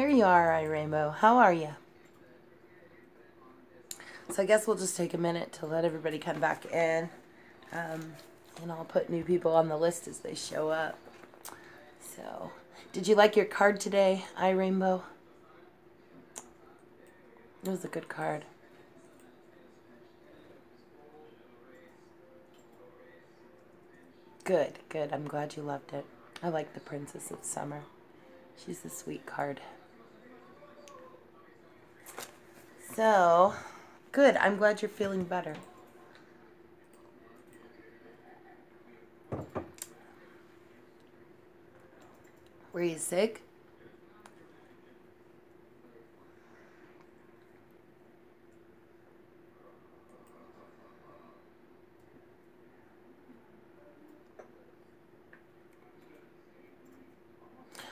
There you are, Rainbow. How are you? So I guess we'll just take a minute to let everybody come back in. Um, and I'll put new people on the list as they show up. So, did you like your card today, Rainbow? It was a good card. Good, good. I'm glad you loved it. I like the Princess of Summer. She's a sweet card. So, good. I'm glad you're feeling better. Were you sick?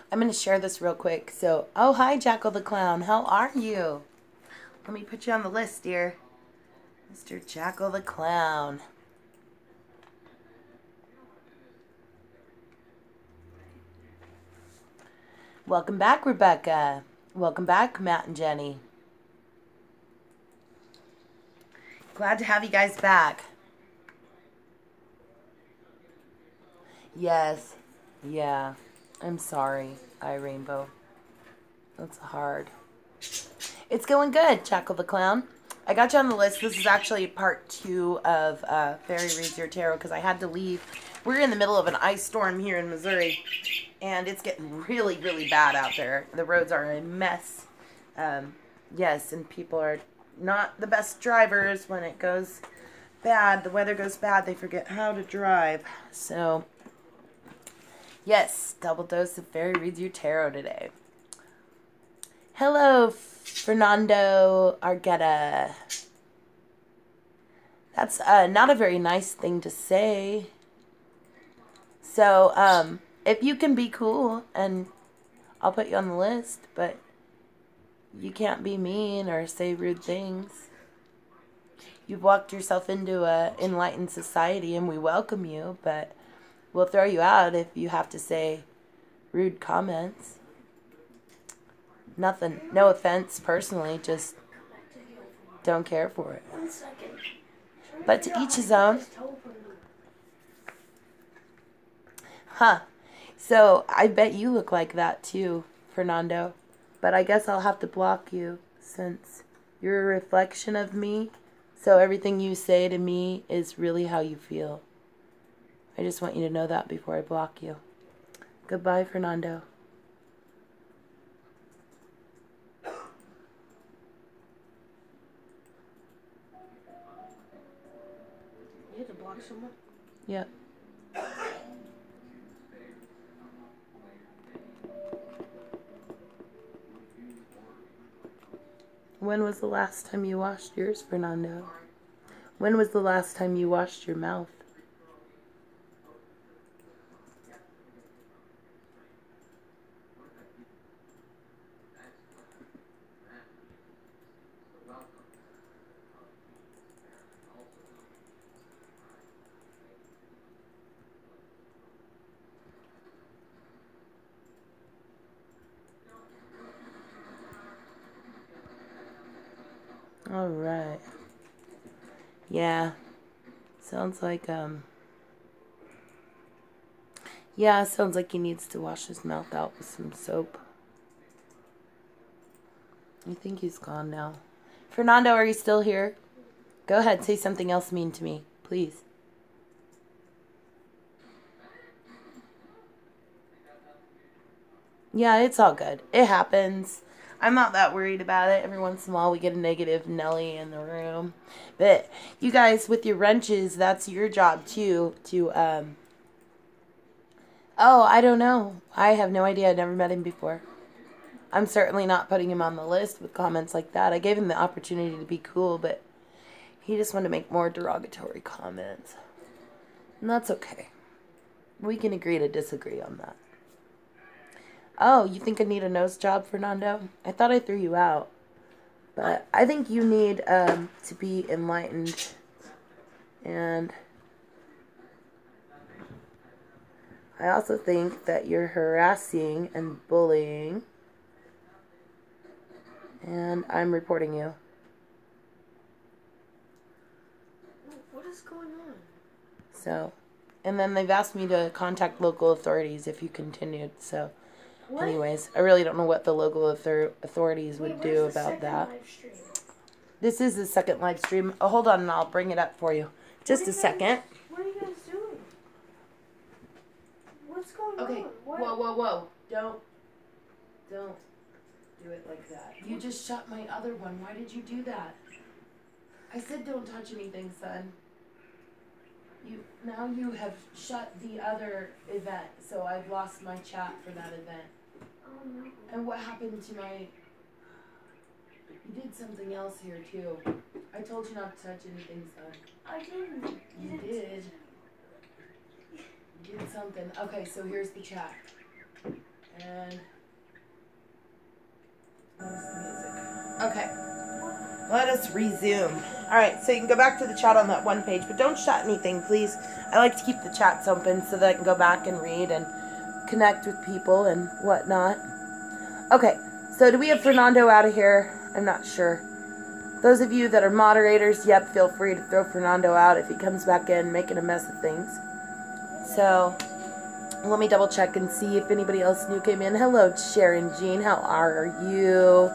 I'm going to share this real quick. So, oh, hi, Jackal the Clown. How are you? Let me put you on the list, dear. Mr. Jackal the Clown. Welcome back, Rebecca. Welcome back, Matt and Jenny. Glad to have you guys back. Yes. Yeah. I'm sorry, Rainbow. That's hard. It's going good, Jackal the Clown. I got you on the list. This is actually part 2 of Fairy Reads Your Tarot because I had to leave. We're in the middle of an ice storm here in Missouri, and it's getting really, really bad out there. The roads are a mess. Yes, and people are not the best drivers. When it goes bad, the weather goes bad, they forget how to drive. So, yes, double dose of Fairy Reads Your Tarot today. Hello, Fernando Argueta. That's not a very nice thing to say. So, if you can be cool, and I'll put you on the list, but you can't be mean or say rude things. You've walked yourself into a enlightened society, and we welcome you, but we'll throw you out if you have to say rude comments. Nothing. No offense personally, just don't care for it. But to each his own. Huh. So I bet you look like that too, Fernando. But I guess I'll have to block you since you're a reflection of me. So everything you say to me is really how you feel. I just want you to know that before I block you. Goodbye, Fernando. You had to block someone? Yep. When was the last time you washed yours, Fernando? When was the last time you washed your mouth? All right. Yeah. Sounds like yeah, sounds like he needs to wash his mouth out with some soap. I think he's gone now. Fernando, are you still here? Go ahead, say something else mean to me, please. Yeah, it's all good. It happens. I'm not that worried about it. Every once in a while we get a negative Nelly in the room. But you guys with your wrenches, that's your job too to oh, I don't know. I have no idea. I've never met him before. I'm certainly not putting him on the list with comments like that. I gave him the opportunity to be cool, but he just wanted to make more derogatory comments. And that's okay. We can agree to disagree on that. Oh, you think I need a nose job, Fernando? I thought I threw you out. But I think you need to be enlightened. And I also think that you're harassing and bullying And I'm reporting you. What is going on? So, and then they've asked me to contact local authorities if you continued. So, What? anyways, I really don't know what the local authorities would do about that. This is the second live stream. Oh, hold on, and I'll bring it up for you. Just a second. What are you guys doing? What's going on? Okay. What? Whoa. Don't do it like that. You just shot my other one. Why did you do that? I said don't touch anything, son. Now you have shut the other event, so I've lost my chat for that event. Oh no. And what happened to my... You did something else here too. I told you not to touch anything, son. I didn't. You did. You did something. Okay, so here's the chat. And... Where's the music? Okay. Let us resume. Alright, so you can go back to the chat on that one page, but don't shut anything, please. I like to keep the chats open so that I can go back and read and connect with people and whatnot. Okay, so do we have Fernando out of here? I'm not sure. Those of you that are moderators, yep, feel free to throw Fernando out if he comes back in making a mess of things. So, let me double check and see if anybody else new came in. Hello, Sharon Jean. How are you?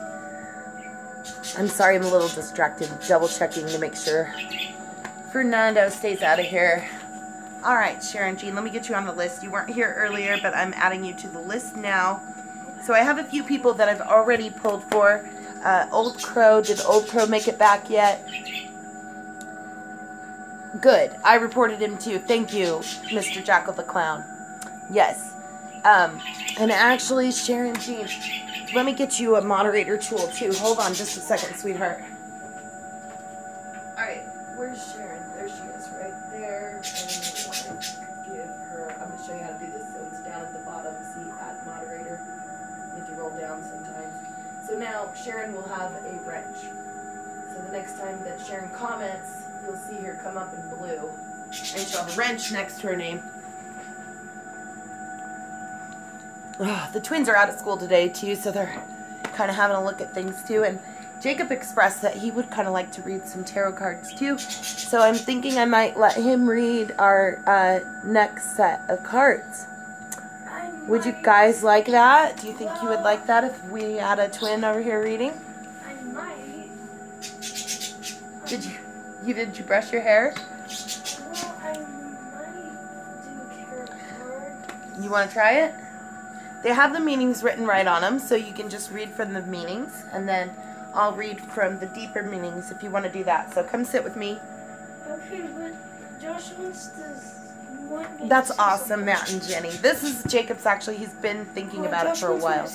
I'm sorry, I'm a little distracted. Double checking to make sure Fernando stays out of here. Alright, Sharon Jean, let me get you on the list. You weren't here earlier, but I'm adding you to the list now. So I have a few people that I've already pulled for. Old Crow. Did Old Crow make it back yet? Good. I reported him too. Thank you, Mr. Jackal the Clown. Yes. And actually, Sharon Jean, let me get you a moderator tool too. Hold on just a second, sweetheart. Alright, where's Sharon? There she is, right there. And I want to give her, I'm going to show you how to do this. So it's down at the bottom. See, add moderator. You have to roll down sometimes. So now Sharon will have a wrench. So the next time that Sharon comments, you'll see her come up in blue. And she'll have a wrench next to her name. The twins are out of school today too, so they're kind of having a look at things too. And Jacob expressed that he would kind of like to read some tarot cards too. So I'm thinking I might let him read our next set of cards. Would you guys like that? Do you think you would like that if we had a twin over here reading? I might. Did you brush your hair? Well, I might do tarot card. You want to try it? They have the meanings written right on them, so you can just read from the meanings, and then I'll read from the deeper meanings if you want to do that. So come sit with me. Okay, but Josh wants to... That's awesome, Matt and Jenny. This is Jacob's actually. He's been thinking about it for a while.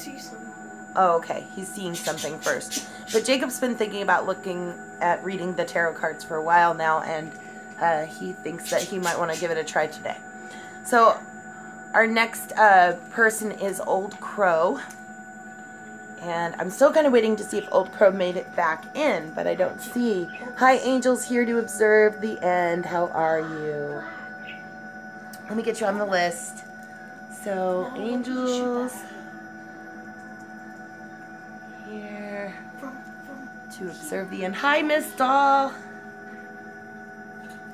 Oh, okay. He's seeing something first. But Jacob's been thinking about looking at reading the tarot cards for a while now, and he thinks that he might want to give it a try today. So our next person is Old Crow. And I'm still kind of waiting to see if Old Crow made it back in, but I don't see. Hi, angels here to observe the end. How are you? Let me get you on the list. So, angels here to observe the end. Hi, Miss Doll.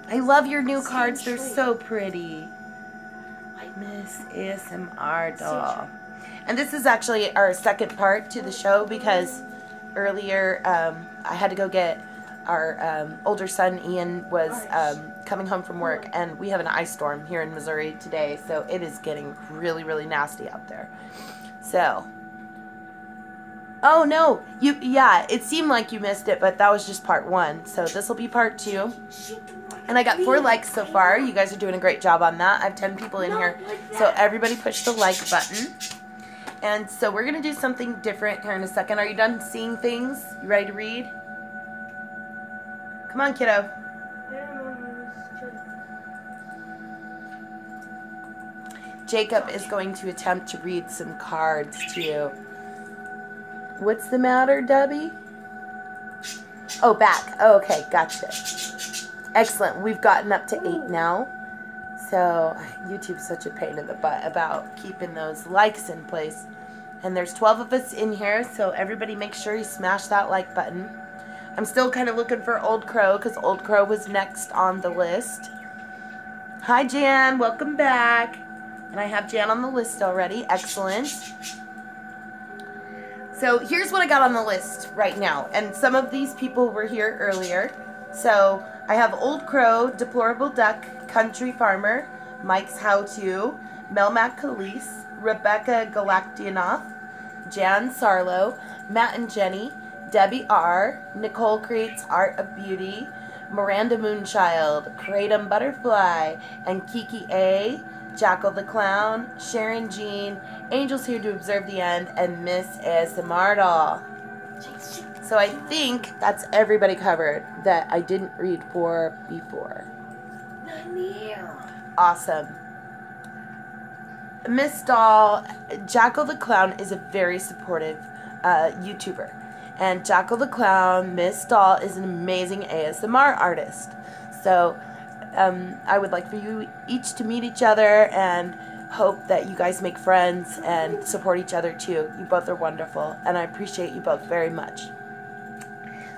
I love your new cards. They're so pretty. Miss ASMR Doll. And this is actually our second part to the show because earlier I had to go get our older son Ian was coming home from work, and we have an ice storm here in Missouri today, so it is getting really, really nasty out there. So, oh no, yeah, it seemed like you missed it, but that was just part 1. So this will be part 2. And I got 4 likes so far. You guys are doing a great job on that. I have 10 people in here. So everybody push the like button. And so we're going to do something different here in a second. Are you done seeing things? You ready to read? Come on, kiddo. Jacob is going to attempt to read some cards to you. What's the matter, Debbie? Oh, back. Oh, okay, gotcha. Excellent. We've gotten up to 8 now. So, YouTube's such a pain in the butt about keeping those likes in place. And there's 12 of us in here, so everybody make sure you smash that like button. I'm still kind of looking for Old Crow because Old Crow was next on the list. Hi, Jan. Welcome back. And I have Jan on the list already. Excellent. So here's what I got on the list right now. And some of these people were here earlier. So I have Old Crow, Deplorable Duck, Country Farmer, Mike's How To, Melmac Khalees, Rebecca Galactionoff, Jan Sarlo, Matt and Jenny, Debbie R, Nicole Creates Art of Beauty, Miranda Moonchild, Kratom Butterfly, and Kiki A, Jackal the Clown, Sharon Jean, Angels Here to Observe the End, and Miss ASMR Doll. So I think that's everybody covered that I didn't read for before. Awesome. Miss Doll, Jackal the Clown is a very supportive YouTuber. And Jackal the Clown, Miss Doll, is an amazing ASMR artist. So I would like for you each to meet each other and hope that you guys make friends and support each other too. You both are wonderful, and I appreciate you both very much.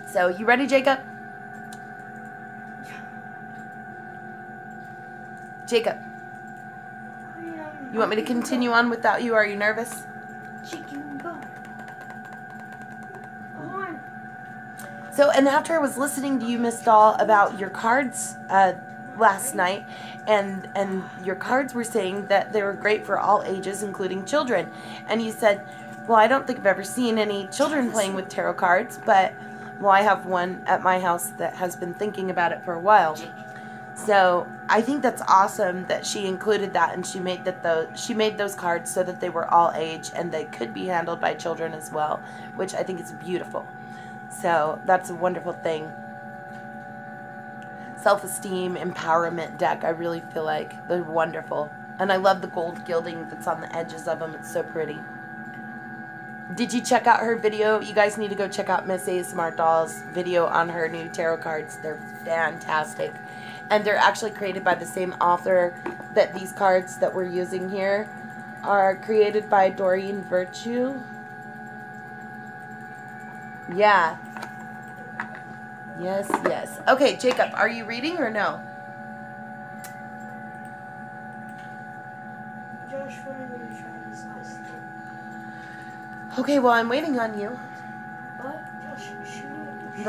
So, you ready, Jacob? Jacob, you want me to continue on without you? Are you nervous? Chicken bone. On. So, and after I was listening to you, Miss Doll, about your cards last night, and your cards were saying that they were great for all ages, including children. And you said, well, I don't think I've ever seen any children playing with tarot cards, but, well, I have one at my house that has been thinking about it for a while. So I think that's awesome that she included that, and she made those cards so that they were all age and they could be handled by children as well, which I think is beautiful. So that's a wonderful thing. Self-esteem, empowerment deck. I really feel like they're wonderful. And I love the gold gilding that's on the edges of them. It's so pretty. Did you check out her video? You guys need to go check out Miss ASMR Doll's video on her new tarot cards. They're fantastic. And they're actually created by the same author that these cards that we're using here are created by Doreen Virtue. Yeah. Yes, yes. Okay, Jacob, are you reading or no? Josh, when are we going to try this last thing? Okay, well, I'm waiting on you. What? Josh, shoot it.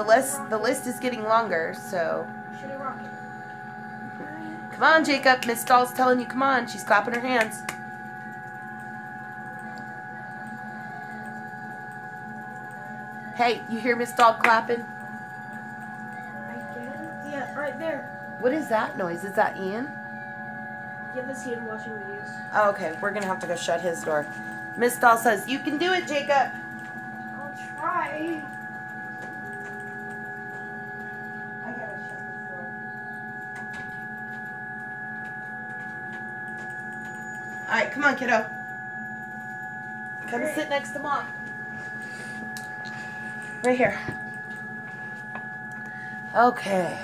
The list is getting longer, so Shoot a rocket. come on, Jacob. Miss Doll's telling you come on. She's clapping her hands. Hey, you hear Miss Doll clapping? I guess. Yeah, right there. What is that noise? Is that Ian? Yeah, that's Ian watching videos. Oh, okay, we're gonna have to go shut his door. Miss Doll says, you can do it, Jacob. I'll try. I gotta shut this door. Alright, come on, kiddo. Come sit next to Mom. Right here. Okay.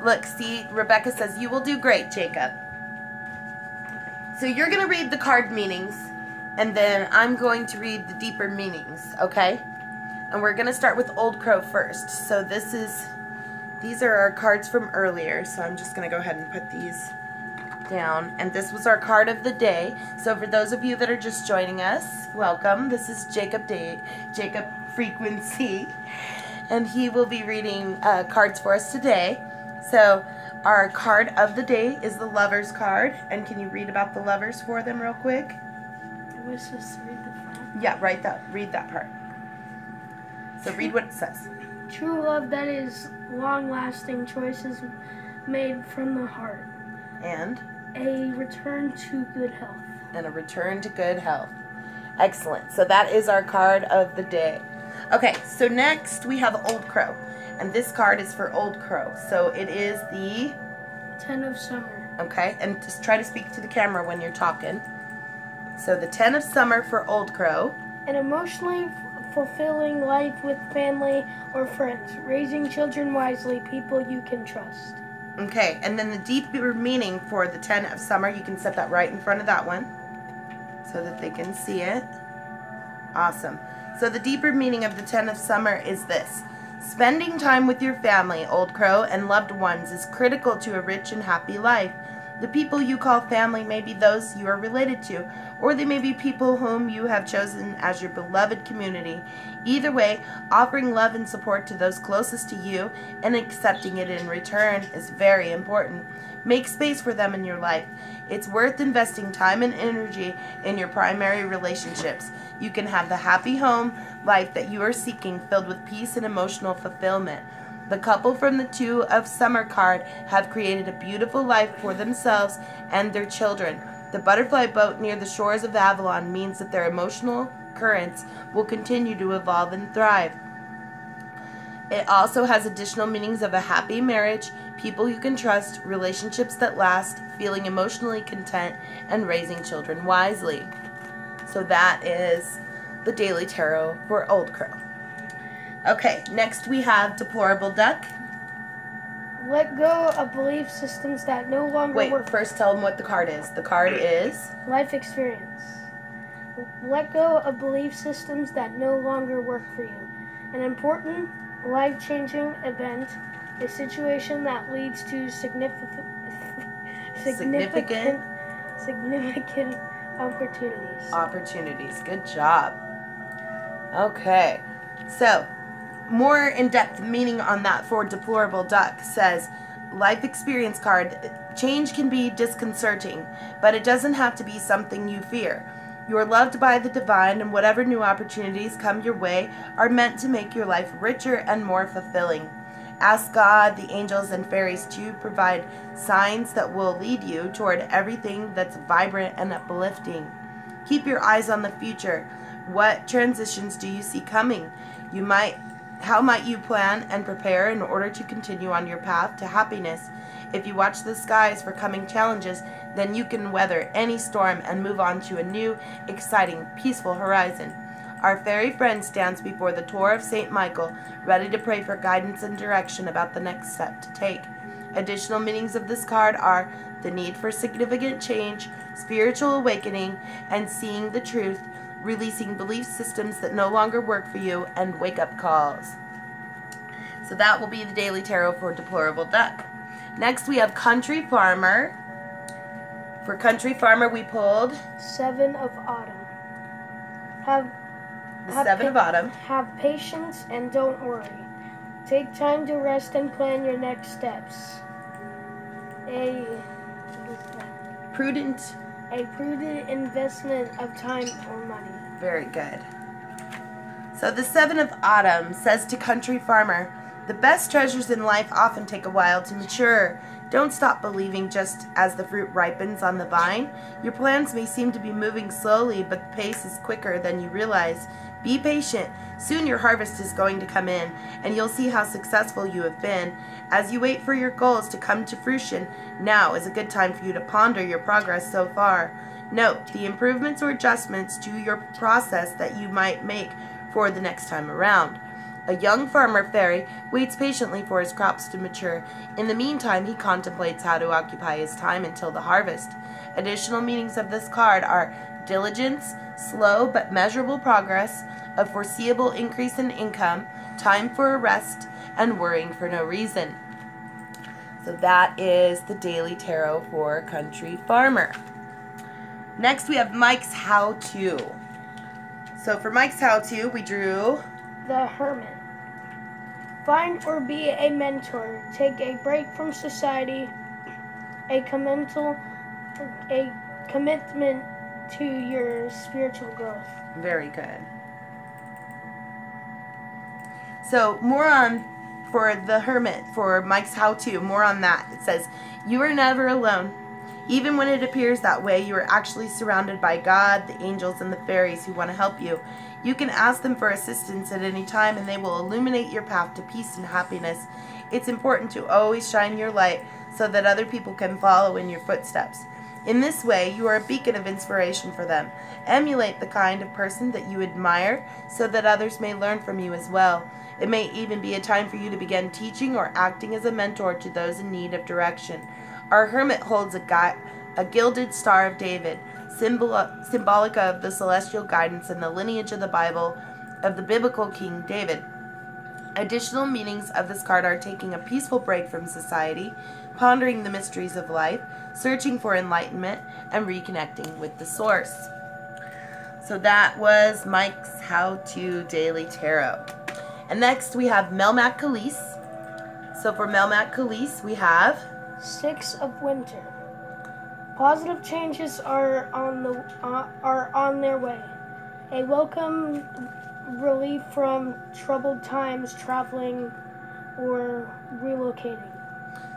Look, see, Rebecca says, you will do great, Jacob. So you're going to read the card meanings, and then I'm going to read the deeper meanings, okay? And we're going to start with Old Crow first. So these are our cards from earlier, so I'm just going to go ahead and put these down. And this was our card of the day. So for those of you that are just joining us, welcome. This is Jacob Frequency, and he will be reading cards for us today. So our card of the day is the Lovers card. And can you read about the Lovers for them real quick? Am I supposed to read the front? Yeah, read that part. So read what it says. True love that is long-lasting, choices made from the heart. And? A return to good health. And a return to good health. Excellent. So that is our card of the day. Okay, so next we have Old Crow. And this card is for Old Crow. So it is the... 10 of Summer. Okay, and just try to speak to the camera when you're talking. So the 10 of Summer for Old Crow. An emotionally fulfilling life with family or friends. Raising children wisely, people you can trust. Okay, and then the deeper meaning for the 10 of Summer, you can set that right in front of that one. so that they can see it. Awesome. So the deeper meaning of the 10 of summer is this. Spending time with your family, Old Crow, and loved ones is critical to a rich and happy life. The people you call family may be those you are related to, or they may be people whom you have chosen as your beloved community. Either way, offering love and support to those closest to you and accepting it in return is very important. Make space for them in your life. It's worth investing time and energy in your primary relationships. You can have the happy home life that you are seeking, filled with peace and emotional fulfillment. The couple from the 2 of summer card have created a beautiful life for themselves and their children. The butterfly boat near the shores of Avalon means that their emotional currents will continue to evolve and thrive. It also has additional meanings of a happy marriage, people you can trust, relationships that last, feeling emotionally content, and raising children wisely. So that is the Daily Tarot for Old Crow. Okay, next we have Deplorable Duck. Let go of belief systems that no longer work. Wait, first tell them what the card is. The card is? Life experience. Let go of belief systems that no longer work for you. An important, life-changing event, a situation that leads to significant opportunities. Good job. Okay, so more in-depth meaning on that for Deplorable Duck says, life experience card, change can be disconcerting, but it doesn't have to be something you fear. You are loved by the divine, and whatever new opportunities come your way are meant to make your life richer and more fulfilling. Ask God, the angels, and fairies to provide signs that will lead you toward everything that's vibrant and uplifting. Keep your eyes on the future. What transitions do you see coming? How might you plan and prepare in order to continue on your path to happiness? If you watch the skies for coming challenges, then you can weather any storm and move on to a new, exciting, peaceful horizon. Our fairy friend stands before the Tower of St. Michael, ready to pray for guidance and direction about the next step to take. Additional meanings of this card are the need for significant change, spiritual awakening, and seeing the truth, releasing belief systems that no longer work for you, and wake-up calls. So that will be the Daily Tarot for Deplorable Duck. Next we have Country Farmer. For Country Farmer we pulled 7 of Autumn. the 7 of Autumn. Have patience and don't worry. Take time to rest and plan your next steps. A prudent investment of time or money. Very good. So the 7 of Autumn says to Country Farmer, the best treasures in life often take a while to mature. Don't stop believing just as the fruit ripens on the vine. Your plans may seem to be moving slowly, but the pace is quicker than you realize. Be patient. Soon your harvest is going to come in, and you'll see how successful you have been. As you wait for your goals to come to fruition, now is a good time for you to ponder your progress so far. Note the improvements or adjustments to your process that you might make for the next time around. A young farmer fairy waits patiently for his crops to mature. In the meantime, he contemplates how to occupy his time until the harvest. Additional meanings of this card are diligence, slow but measurable progress, a foreseeable increase in income, time for a rest, and worrying for no reason. So that is the Daily Tarot for Country Farmer. Next we have Mike's How-To. So for Mike's How-To, we drew the Hermit. Find or be a mentor. Take a break from society. A commitment to your spiritual growth. Very good. So more on for the Hermit, for Mike's How-To, more on that. It says, you are never alone. Even when it appears that way, you are actually surrounded by God, the angels, and the fairies who want to help you. You can ask them for assistance at any time, and they will illuminate your path to peace and happiness. It's important to always shine your light so that other people can follow in your footsteps. In this way, you are a beacon of inspiration for them. Emulate the kind of person that you admire so that others may learn from you as well. It may even be a time for you to begin teaching or acting as a mentor to those in need of direction. Our Hermit holds a gilded Star of David, symbolic of the celestial guidance and the lineage of the Bible of the biblical King David. Additional meanings of this card are taking a peaceful break from society, pondering the mysteries of life, searching for enlightenment, and reconnecting with the source. So that was Mike's How To Daily Tarot. And next we have Melmac Khalees. So for Melmac Khalees, we have 6 of Winter. Positive changes are on their way. A welcome relief from troubled times, traveling or relocating.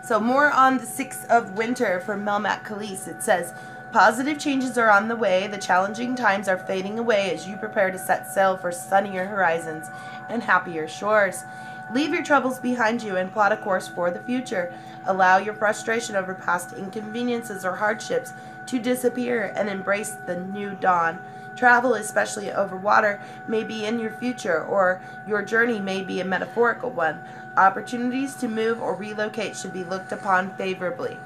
So more on the 6 of Winter for Melmac Khalees. It says, positive changes are on the way. The challenging times are fading away as you prepare to set sail for sunnier horizons and happier shores. Leave your troubles behind you and plot a course for the future. Allow your frustration over past inconveniences or hardships to disappear and embrace the new dawn. Travel, especially over water, may be in your future, or your journey may be a metaphorical one. Opportunities to move or relocate should be looked upon favorably.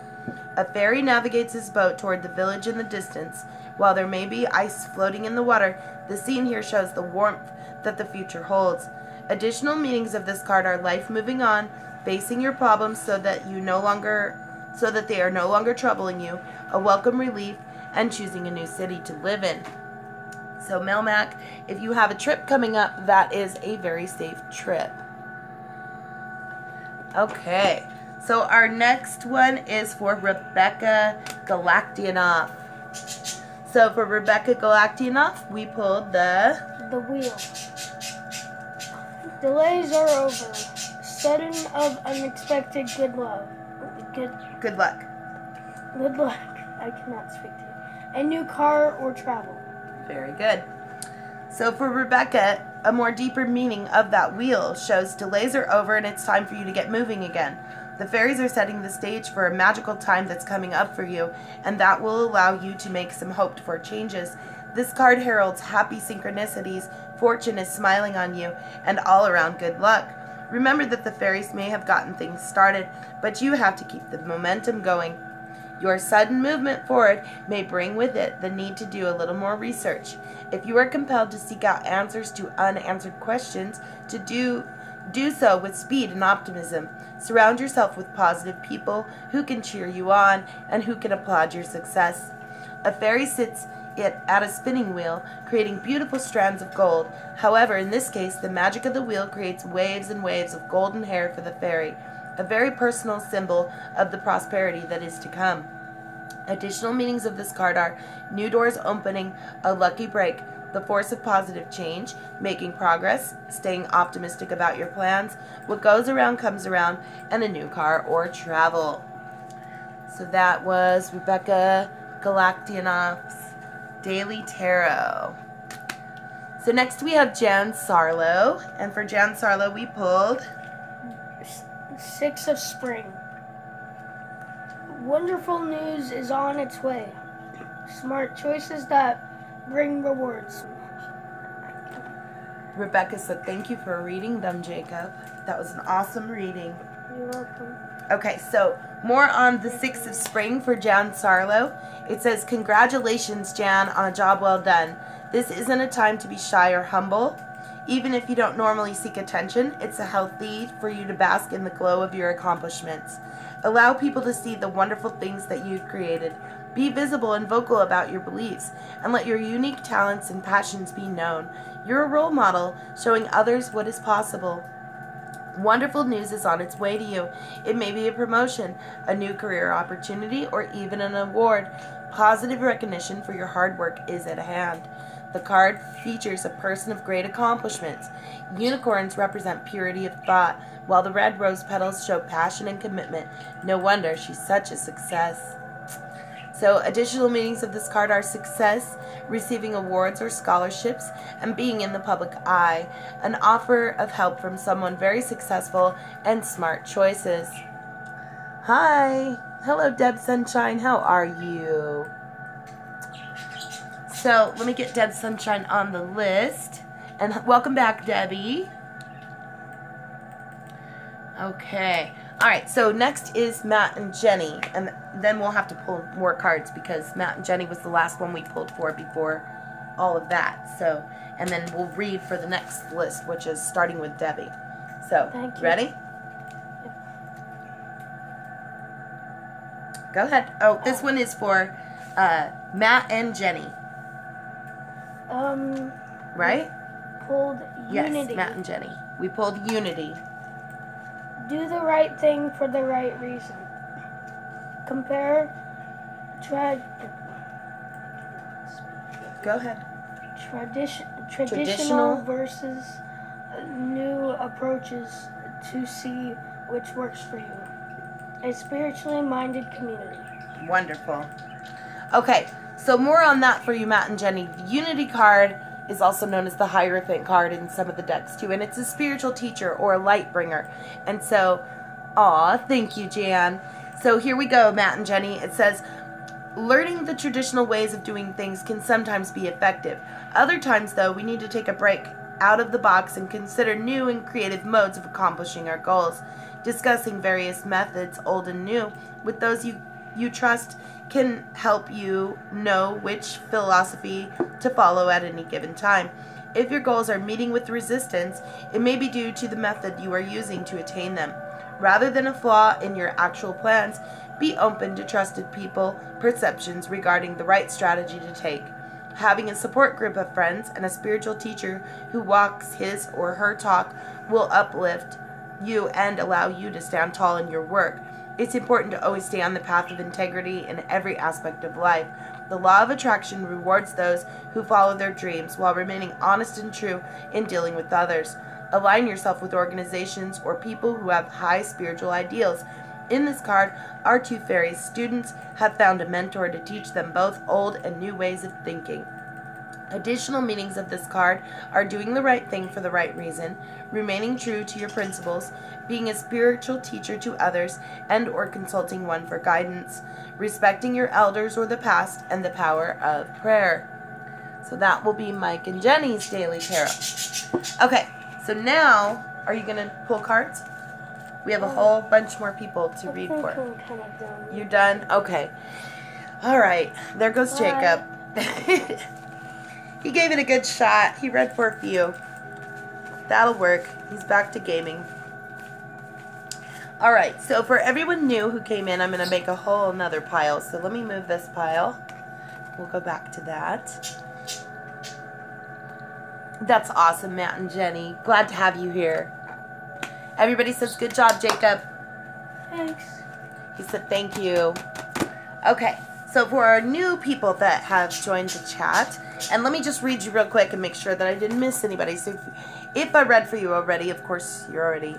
A ferry navigates his boat toward the village in the distance. While there may be ice floating in the water, the scene here shows the warmth that the future holds. Additional meanings of this card are life moving on, facing your problems so that they are no longer troubling you, a welcome relief, and choosing a new city to live in. So Melmac, if you have a trip coming up, that is a very safe trip. Okay, so our next one is for Rebecca Galaktianoff. So for Rebecca Galaktianoff, we pulled the Wheel. Delays are over. Sudden of unexpected good luck. Good luck. Good luck. I cannot speak to you. A new car or travel. Very good. So for Rebecca, a more deeper meaning of that wheel shows delays are over and it's time for you to get moving again. The fairies are setting the stage for a magical time that's coming up for you, and that will allow you to make some hoped-for changes. This card heralds happy synchronicities, fortune is smiling on you, and all-around good luck. Remember that the fairies may have gotten things started, but you have to keep the momentum going. Your sudden movement forward may bring with it the need to do a little more research. If you are compelled to seek out answers to unanswered questions, to do so with speed and optimism. Surround yourself with positive people who can cheer you on and who can applaud your success. A fairy sits at a spinning wheel, creating beautiful strands of gold. However, in this case, the magic of the wheel creates waves and waves of golden hair for the fairy, a very personal symbol of the prosperity that is to come. Additional meanings of this card are new doors opening, a lucky break, the force of positive change, making progress, staying optimistic about your plans, what goes around comes around, and a new car or travel. So that was Rebecca Galaktianoff's Daily Tarot. So next we have Jan Sarlo, and for Jan Sarlo we pulled 6 of Spring. Wonderful news is on its way. Smart choices that bring rewards. Rebecca said thank you for reading them, Jacob. That was an awesome reading. You're welcome. Okay, so more on the 6 of Spring for Jan Sarlo. It says, congratulations, Jan, on a job well done. This isn't a time to be shy or humble. Even if you don't normally seek attention, it's a healthy for you to bask in the glow of your accomplishments. Allow people to see the wonderful things that you've created. Be visible and vocal about your beliefs, and let your unique talents and passions be known. You're a role model, showing others what is possible. Wonderful news is on its way to you. It may be a promotion, a new career opportunity, or even an award. Positive recognition for your hard work is at hand. The card features a person of great accomplishments. Unicorns represent purity of thought, while the red rose petals show passion and commitment. No wonder she's such a success. So additional meanings of this card are success, receiving awards or scholarships, and being in the public eye. An offer of help from someone very successful and smart choices. Hi. Hello, Deb Sunshine. How are you? So let me get Deb Sunshine on the list. And welcome back, Debbie. Okay. All right, so next is Matt and Jenny, and then we'll have to pull more cards because Matt and Jenny was the last one we pulled for before all of that. So, and then we'll read for the next list, which is starting with Debbie. So, Thank you. ready? Go ahead. Oh, this one is for Matt and Jenny. Right? Pulled Unity. Yes, Matt and Jenny. We pulled Unity. Do the right thing for the right reason. Compare Go ahead. traditional versus new approaches to see which works for you. A spiritually minded community. Wonderful. Okay, so more on that for you, Matt and Jenny. The Unity card is also known as the Hierophant card in some of the decks too, and it's a spiritual teacher or a light bringer. And so, thank you, Jan. So here we go, Matt and Jenny. It says, learning the traditional ways of doing things can sometimes be effective. Other times, though, we need to take a break out of the box and consider new and creative modes of accomplishing our goals. Discussing various methods, old and new, with those you trust can help you know which philosophy to follow at any given time. If your goals are meeting with resistance, it may be due to the method you are using to attain them. Rather than a flaw in your actual plans, be open to trusted people, perceptions regarding the right strategy to take. Having a support group of friends and a spiritual teacher who walks his or her talk will uplift you and allow you to stand tall in your work. It's important to always stay on the path of integrity in every aspect of life. The law of attraction rewards those who follow their dreams while remaining honest and true in dealing with others. Align yourself with organizations or people who have high spiritual ideals. In this card, our two fairies students have found a mentor to teach them both old and new ways of thinking. Additional meanings of this card are doing the right thing for the right reason, remaining true to your principles, being a spiritual teacher to others, and or consulting one for guidance, respecting your elders or the past, and the power of prayer. So that will be Mike and Jenny's Daily Tarot. Okay, so now, are you going to pull cards? We have a whole bunch more people to read for. I'm kind of done. You done? Okay. All right, there goes Jacob. He gave it a good shot. He read for a few. That'll work. He's back to gaming. Alright, so for everyone new who came in, I'm going to make a whole another pile. So let me move this pile. We'll go back to that. That's awesome, Matt and Jenny. Glad to have you here. Everybody says, good job, Jacob. Thanks. He said, thank you. Okay, so for our new people that have joined the chat, and let me just read you real quick and make sure that I didn't miss anybody. So if I read for you already, of course, you're already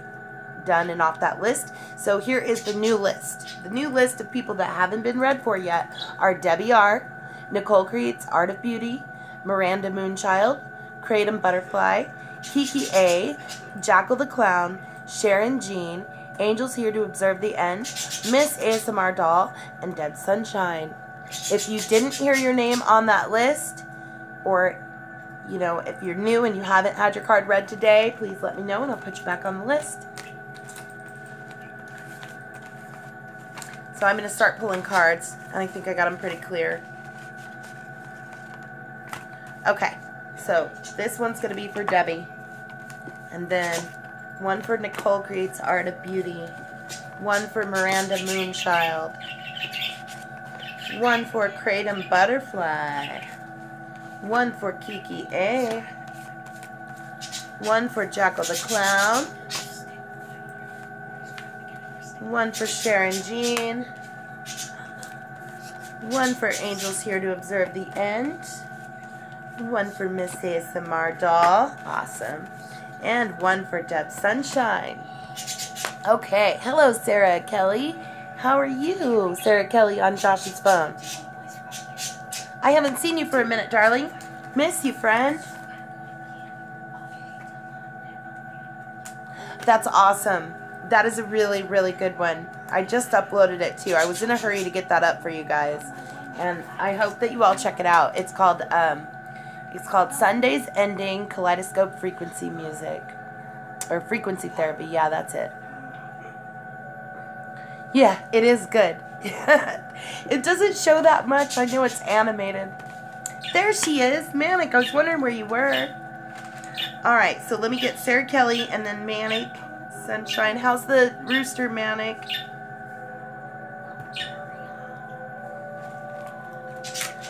done and off that list. So here is the new list. The new list of people that haven't been read for yet are Debbie R., Nicole Creates Art of Beauty, Miranda Moonchild, Kratom Butterfly, Kiki A., Jackal the Clown, Sharon Jean, Angels Here to Observe the End, Miss ASMR Doll, and Dead Sunshine. If you didn't hear your name on that list, or, you know, if you're new and you haven't had your card read today, please let me know and I'll put you back on the list. So I'm going to start pulling cards, and I think I got them pretty clear. Okay, so this one's going to be for Debbie. And then one for Nicole Creates Art of Beauty. One for Miranda Moonchild. One for Kratom Butterfly. One for Kiki A. One for Jackal the Clown. One for Sharon Jean. One for Angels Here to Observe the End. One for Miss ASMR Doll. Awesome. And one for Deb Sunshine. Okay. Hello, Sarah Kelly. How are you? Sarah Kelly on Josh's phone. I haven't seen you for a minute, darling. Miss you, friend. That's awesome. That is a really, really good one. I just uploaded it too. I was in a hurry to get that up for you guys. And I hope that you all check it out. It's called Sunday's Ending Kaleidoscope Frequency Music. Or Frequency Therapy. Yeah, that's it. Yeah, it is good. It doesn't show that much. I know it's animated. There she is. Manic, I was wondering where you were. Alright, so let me get Sarah Kelly and then Manic. Sunshine. How's the rooster, Manic?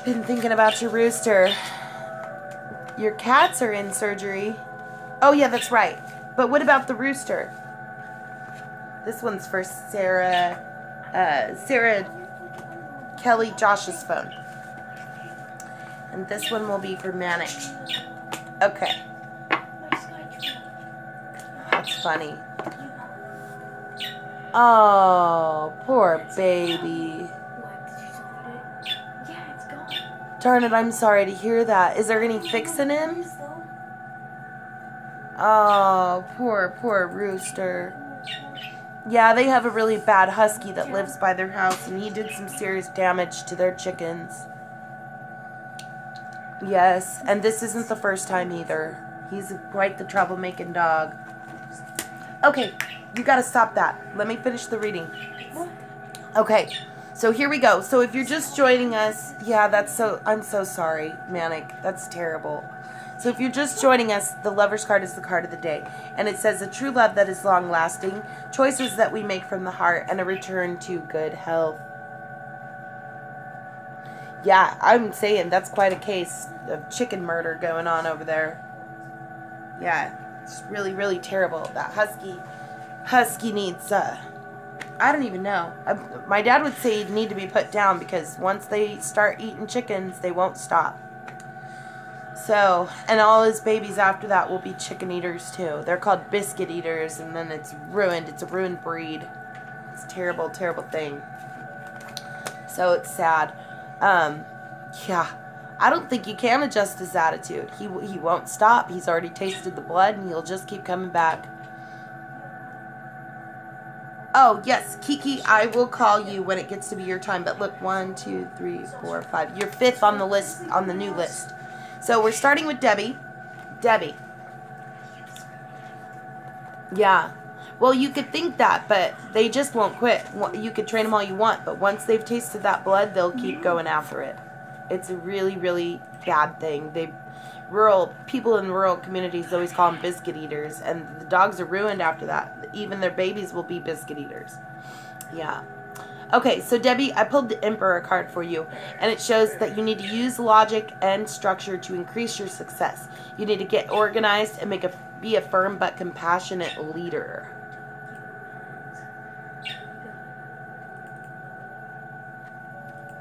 Been thinking about your rooster. Your cats are in surgery. Oh, yeah, that's right. But what about the rooster? This one's for Sarah Kelly, Josh's phone. And this one will be for Manic. Okay. That's funny. Oh, poor baby. Darn it, I'm sorry to hear that. Is there any fixing him? Oh, poor rooster. Yeah, they have a really bad husky that lives by their house, and he did some serious damage to their chickens. Yes, and this isn't the first time either. He's quite the troublemaking dog. Okay, you gotta stop that. Let me finish the reading. Okay, so here we go. So if you're just joining us, yeah, I'm so sorry, Manic. That's terrible. So if you're just joining us, the Lover's card is the card of the day. And it says, a true love that is long-lasting, choices that we make from the heart, and a return to good health. Yeah, I'm saying that's quite a case of chicken murder going on over there. Yeah, it's really, really terrible. That husky needs, I don't even know. My dad would say he'd need to be put down because once they start eating chickens, they won't stop. So, and all his babies after that will be chicken eaters too. They're called biscuit eaters, and then it's ruined. It's a ruined breed. It's a terrible, terrible thing. So it's sad. Yeah. I don't think you can adjust his attitude. He won't stop. He's already tasted the blood, and he'll just keep coming back. Oh, yes, Kiki, I will call you when it gets to be your time. But look, 1, 2, 3, 4, 5. You're 5th on the list, on the new list. So we're starting with Debbie. Debbie. Yeah. Well, you could think that, but they just won't quit. You could train them all you want, but once they've tasted that blood, they'll keep going after it. It's a really, really bad thing. People in rural communities always call them biscuit eaters, and the dogs are ruined after that. Even their babies will be biscuit eaters. Yeah. Okay, so Debbie, I pulled the Emperor card for you, and it shows that you need to use logic and structure to increase your success. You need to get organized and be a firm but compassionate leader.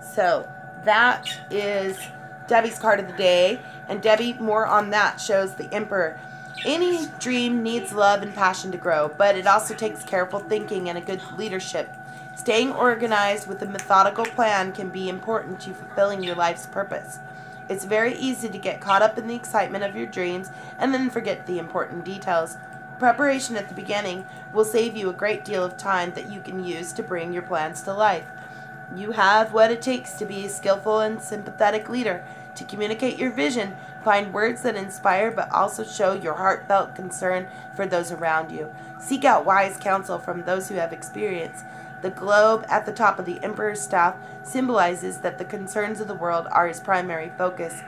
So that is Debbie's card of the day, and Debbie, more on that, shows the Emperor. Any dream needs love and passion to grow, but it also takes careful thinking and a good leadership. Staying organized with a methodical plan can be important to fulfilling your life's purpose. It's very easy to get caught up in the excitement of your dreams and then forget the important details. Preparation at the beginning will save you a great deal of time that you can use to bring your plans to life. You have what it takes to be a skillful and sympathetic leader, to communicate your vision, find words that inspire but also show your heartfelt concern for those around you. Seek out wise counsel from those who have experience. The globe at the top of the Emperor's staff symbolizes that the concerns of the world are his primary focus,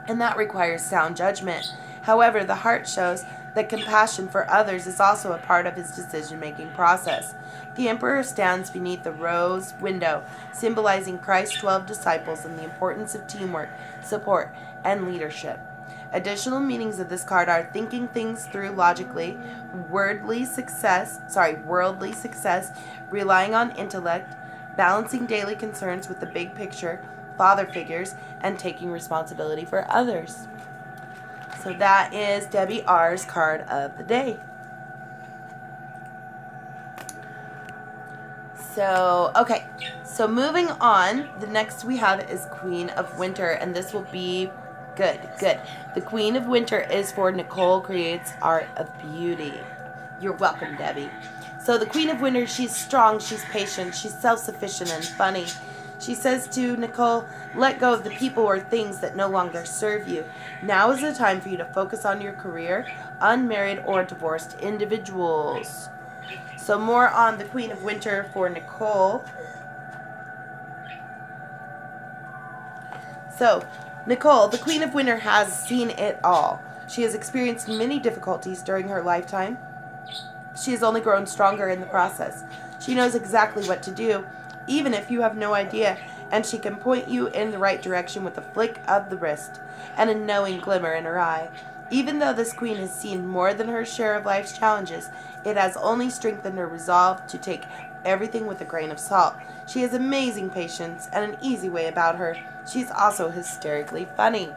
and that requires sound judgment. However, the heart shows that compassion for others is also a part of his decision-making process. The Emperor stands beneath the rose window, symbolizing Christ's 12 disciples and the importance of teamwork, support, and leadership. Additional meanings of this card are thinking things through logically, worldly success, relying on intellect, balancing daily concerns with the big picture, father figures, and taking responsibility for others. So that is Debbie R's card of the day. So, okay. So moving on, the next we have is Queen of Winter, and this will be good. The Queen of Winter is for Nicole Creates Art of Beauty. You're welcome, Debbie. So the Queen of Winter, she's strong, she's patient, she's self-sufficient and funny. She says to Nicole, let go of the people or things that no longer serve you. Now is the time for you to focus on your career, unmarried or divorced individuals. So more on the Queen of Winter for Nicole. So, Nicole, the Queen of Winter, has seen it all. She has experienced many difficulties during her lifetime. She has only grown stronger in the process. She knows exactly what to do, even if you have no idea, and she can point you in the right direction with a flick of the wrist and a knowing glimmer in her eye. Even though this queen has seen more than her share of life's challenges, it has only strengthened her resolve to take everything with a grain of salt. She has amazing patience and an easy way about her. She's also hysterically funny.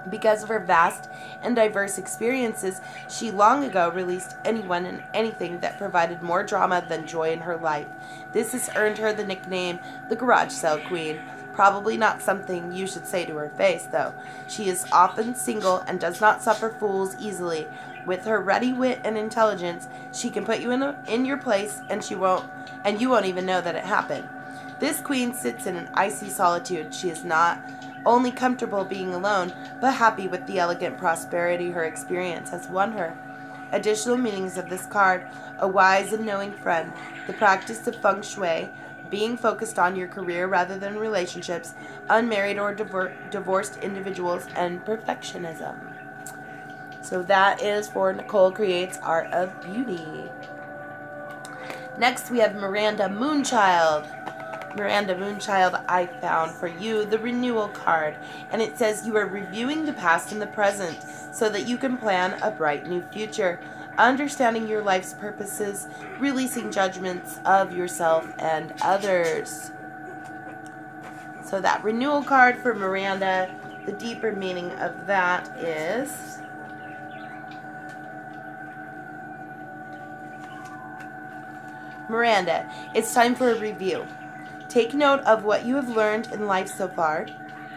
Because of her vast and diverse experiences, she long ago released anyone and anything that provided more drama than joy in her life. This has earned her the nickname the Garage Sale Queen. Probably not something you should say to her face, though. She is often single and does not suffer fools easily. With her ready wit and intelligence, she can put you in your place, and you won't even know that it happened. This queen sits in an icy solitude. She is not only comfortable being alone, but happy with the elegant prosperity her experience has won her. Additional meanings of this card: a wise and knowing friend, the practice of feng shui, being focused on your career rather than relationships, unmarried or divorced individuals, and perfectionism. So that is for Nicole Creates Art of Beauty. Next we have Miranda Moonchild. Miranda Moonchild, I found for you the renewal card, and it says you are reviewing the past and the present so that you can plan a bright new future, understanding your life's purposes, releasing judgments of yourself and others. So that renewal card for Miranda, the deeper meaning of that is Miranda, it's time for a review. Take note of what you have learned in life so far.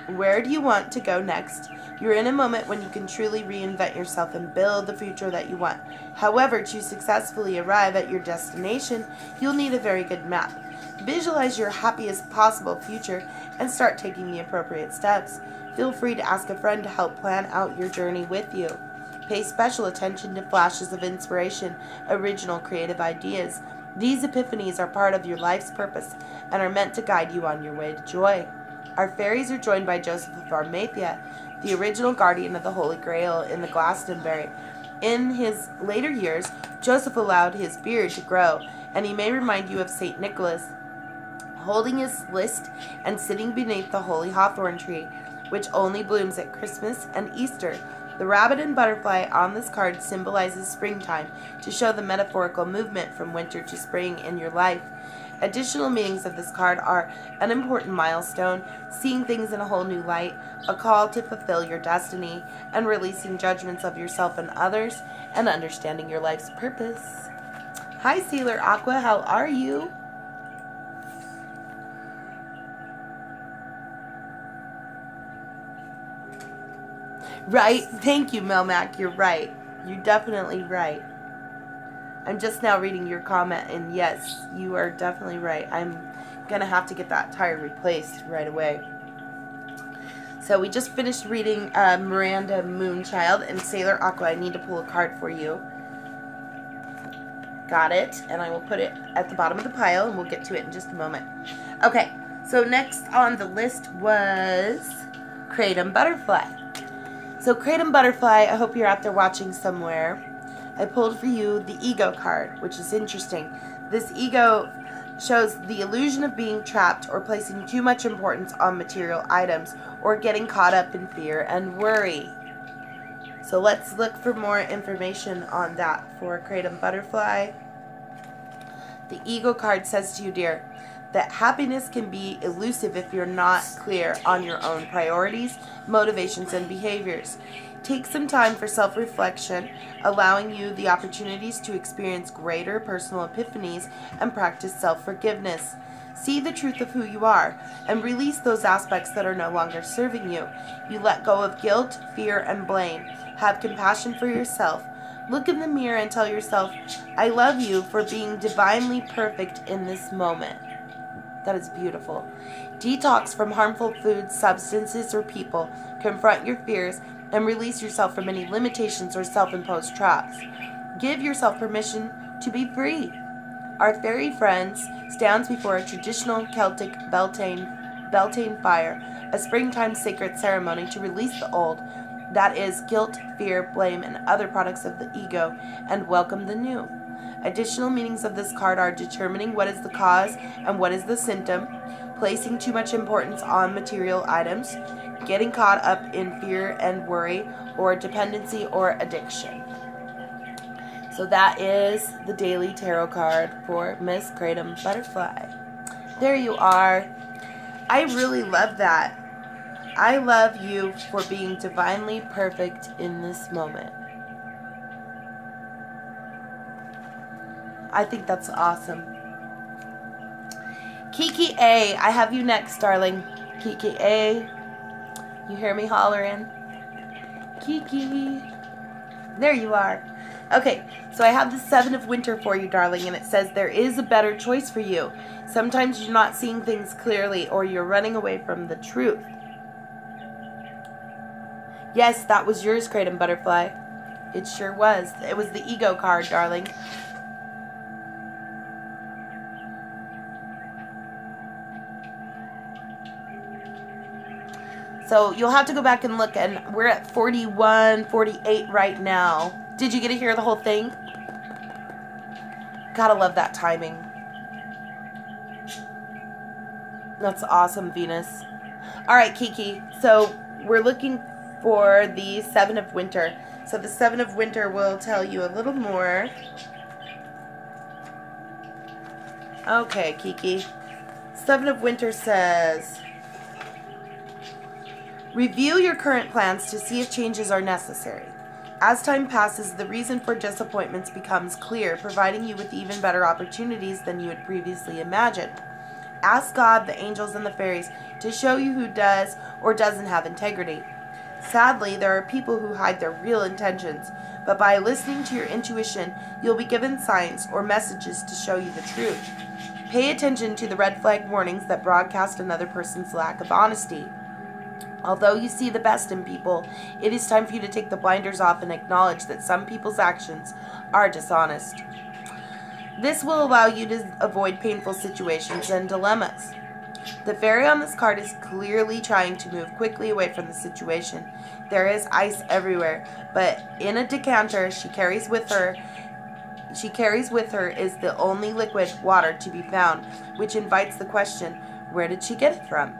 Where do you want to go next? You're in a moment when you can truly reinvent yourself and build the future that you want. However, to successfully arrive at your destination, you'll need a very good map. Visualize your happiest possible future and start taking the appropriate steps. Feel free to ask a friend to help plan out your journey with you. Pay special attention to flashes of inspiration, original creative ideas. These epiphanies are part of your life's purpose and are meant to guide you on your way to joy. Our fairies are joined by Joseph of Arimathea, the original guardian of the Holy Grail in the Glastonbury. In his later years, Joseph allowed his beard to grow, and he may remind you of St. Nicholas, holding his list and sitting beneath the holy hawthorn tree, which only blooms at Christmas and Easter. The rabbit and butterfly on this card symbolizes springtime, to show the metaphorical movement from winter to spring in your life. Additional meanings of this card are an important milestone, seeing things in a whole new light, a call to fulfill your destiny, and releasing judgments of yourself and others, and understanding your life's purpose. Hi, Sailor Aqua, how are you? Right? Thank you, Melmac. You're right. You're definitely right. I'm just now reading your comment, and yes, you are definitely right. I'm going to have to get that tire replaced right away. So we just finished reading Miranda Moonchild and Sailor Aqua. I need to pull a card for you. Got it. And I will put it at the bottom of the pile, and we'll get to it in just a moment. Okay, so next on the list was Kratom Butterfly. So Kratom Butterfly, I hope you're out there watching somewhere. I pulled for you the Ego card, which is interesting. This Ego shows the illusion of being trapped or placing too much importance on material items or getting caught up in fear and worry. So let's look for more information on that for Kratom Butterfly. The Ego card says to you, dear, that happiness can be elusive if you're not clear on your own priorities, motivations, and behaviors. Take some time for self-reflection, allowing you the opportunities to experience greater personal epiphanies and practice self-forgiveness. See the truth of who you are and release those aspects that are no longer serving you. You let go of guilt, fear, and blame. Have compassion for yourself. Look in the mirror and tell yourself, I love you for being divinely perfect in this moment. That is beautiful. Detox from harmful foods, substances, or people. Confront your fears and release yourself from any limitations or self-imposed traps. Give yourself permission to be free. Our fairy friends stands before a traditional Celtic Beltane fire, a springtime sacred ceremony to release the old, that is, guilt, fear, blame, and other products of the ego, and welcome the new. Additional meanings of this card are determining what is the cause and what is the symptom, placing too much importance on material items, getting caught up in fear and worry, or dependency or addiction. So that is the daily tarot card for Miss Kratom Butterfly. There you are. I really love that. I love you for being divinely perfect in this moment. I think that's awesome. Kiki A, I have you next, darling. Kiki A, you hear me hollering? Kiki. There you are. Okay, so I have the Seven of Winter for you, darling, and it says there is a better choice for you. Sometimes you're not seeing things clearly or you're running away from the truth. Yes, that was yours, Kratom Butterfly. It sure was. It was the ego card, darling. So you'll have to go back and look, and we're at 41, 48 right now. Did you get to hear the whole thing? Gotta love that timing. That's awesome, Venus. All right, Kiki. So we're looking for the Seven of Winter. So the Seven of Winter will tell you a little more. Okay, Kiki. Seven of Winter says, review your current plans to see if changes are necessary. As time passes, the reason for disappointments becomes clear, providing you with even better opportunities than you had previously imagined. Ask God, the angels, and the fairies to show you who does or doesn't have integrity. Sadly, there are people who hide their real intentions, but by listening to your intuition, you'll be given signs or messages to show you the truth. Pay attention to the red flag warnings that broadcast another person's lack of honesty. Although you see the best in people, it is time for you to take the blinders off and acknowledge that some people's actions are dishonest. This will allow you to avoid painful situations and dilemmas. The fairy on this card is clearly trying to move quickly away from the situation. There is ice everywhere, but in a decanter she carries with her is the only liquid water to be found, which invites the question, where did she get it from?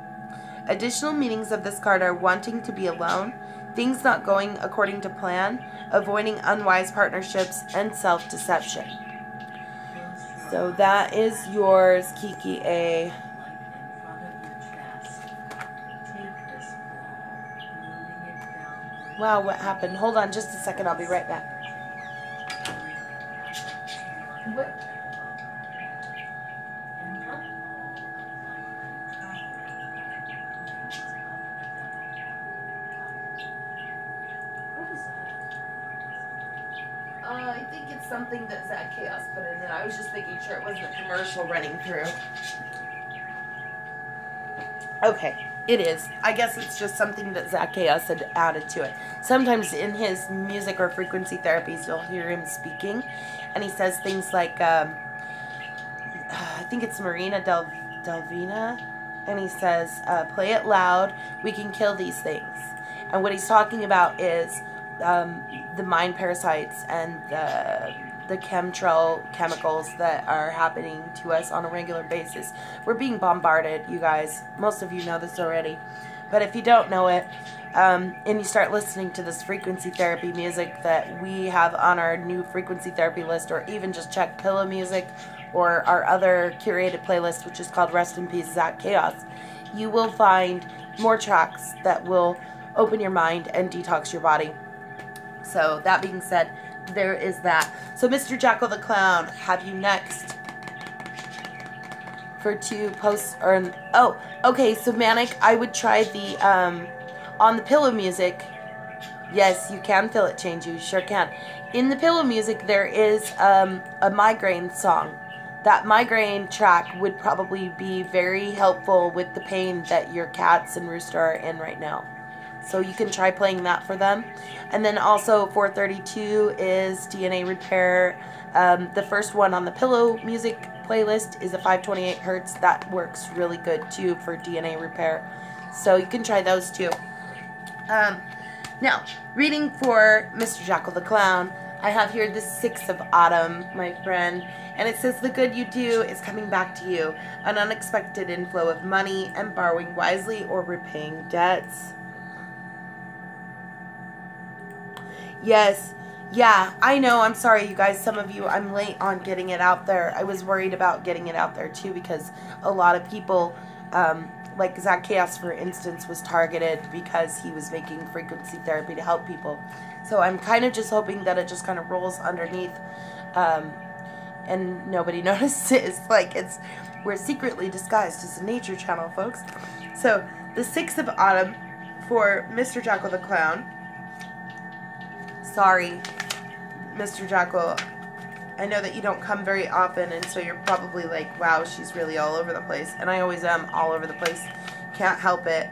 Additional meanings of this card are wanting to be alone, things not going according to plan, avoiding unwise partnerships, and self-deception. So that is yours, Kiki A. Wow, what happened? Hold on just a second, I'll be right back. What? I think it's something that Zach Chaos put in, and I was just making sure it wasn't a commercial running through. Okay, it is. I guess it's just something that Zach Chaos had added to it. Sometimes in his music or frequency therapies, you'll hear him speaking, and he says things like, I think it's Marina Delvina, and he says, play it loud, we can kill these things. And what he's talking about is the mind parasites and the chemtrail chemicals that are happening to us on a regular basis. We're being bombarded, you guys. Most of you know this already. But if you don't know it, and you start listening to this frequency therapy music that we have on our new frequency therapy list, or even just check Pillow Music or our other curated playlist, which is called Rest in Peace, Zach Chaos, you will find more tracks that will open your mind and detox your body. So that being said, there is that. So Mr. Jackal the Clown, have you next for 2 posts or okay, so Manic, I would try the on the Pillow Music. Yes, you can feel it change, you sure can. In the Pillow Music there is a migraine song. That migraine track would probably be very helpful with the pain that your cats and rooster are in right now. So you can try playing that for them. And then also 432 is DNA repair. The first one on the Pillow Music playlist is a 528 hertz. That works really good too for DNA repair. So you can try those too. Now, reading for Mr. Jackal the Clown, I have here the 6th of Autumn, my friend. And it says, the good you do is coming back to you. An unexpected inflow of money and borrowing wisely or repaying debts. Yes. Yeah, I know. I'm sorry, you guys. Some of you, I'm late on getting it out there. I was worried about getting it out there, too, because a lot of people, like Zach Chaos, for instance, was targeted because he was making frequency therapy to help people. So I'm kind of just hoping that it just kind of rolls underneath, and nobody notices. Like, we're secretly disguised as a nature channel, folks. So, the 6th of Autumn for Mr. Jackal the Clown. Sorry, Mr. Jackal. I know that you don't come very often, and so you're probably like, wow, she's really all over the place. And I always am all over the place. Can't help it.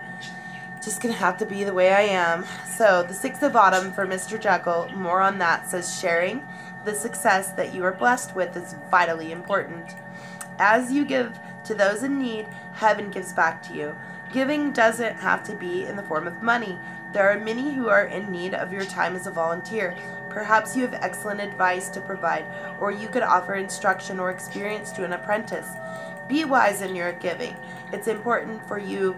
Just gonna have to be the way I am. So, the 6th of Autumn for Mr. Jackal, more on that, says sharing the success that you are blessed with is vitally important. As you give to those in need, heaven gives back to you. Giving doesn't have to be in the form of money. There are many who are in need of your time as a volunteer. Perhaps you have excellent advice to provide, or you could offer instruction or experience to an apprentice. Be wise in your giving. It's important for you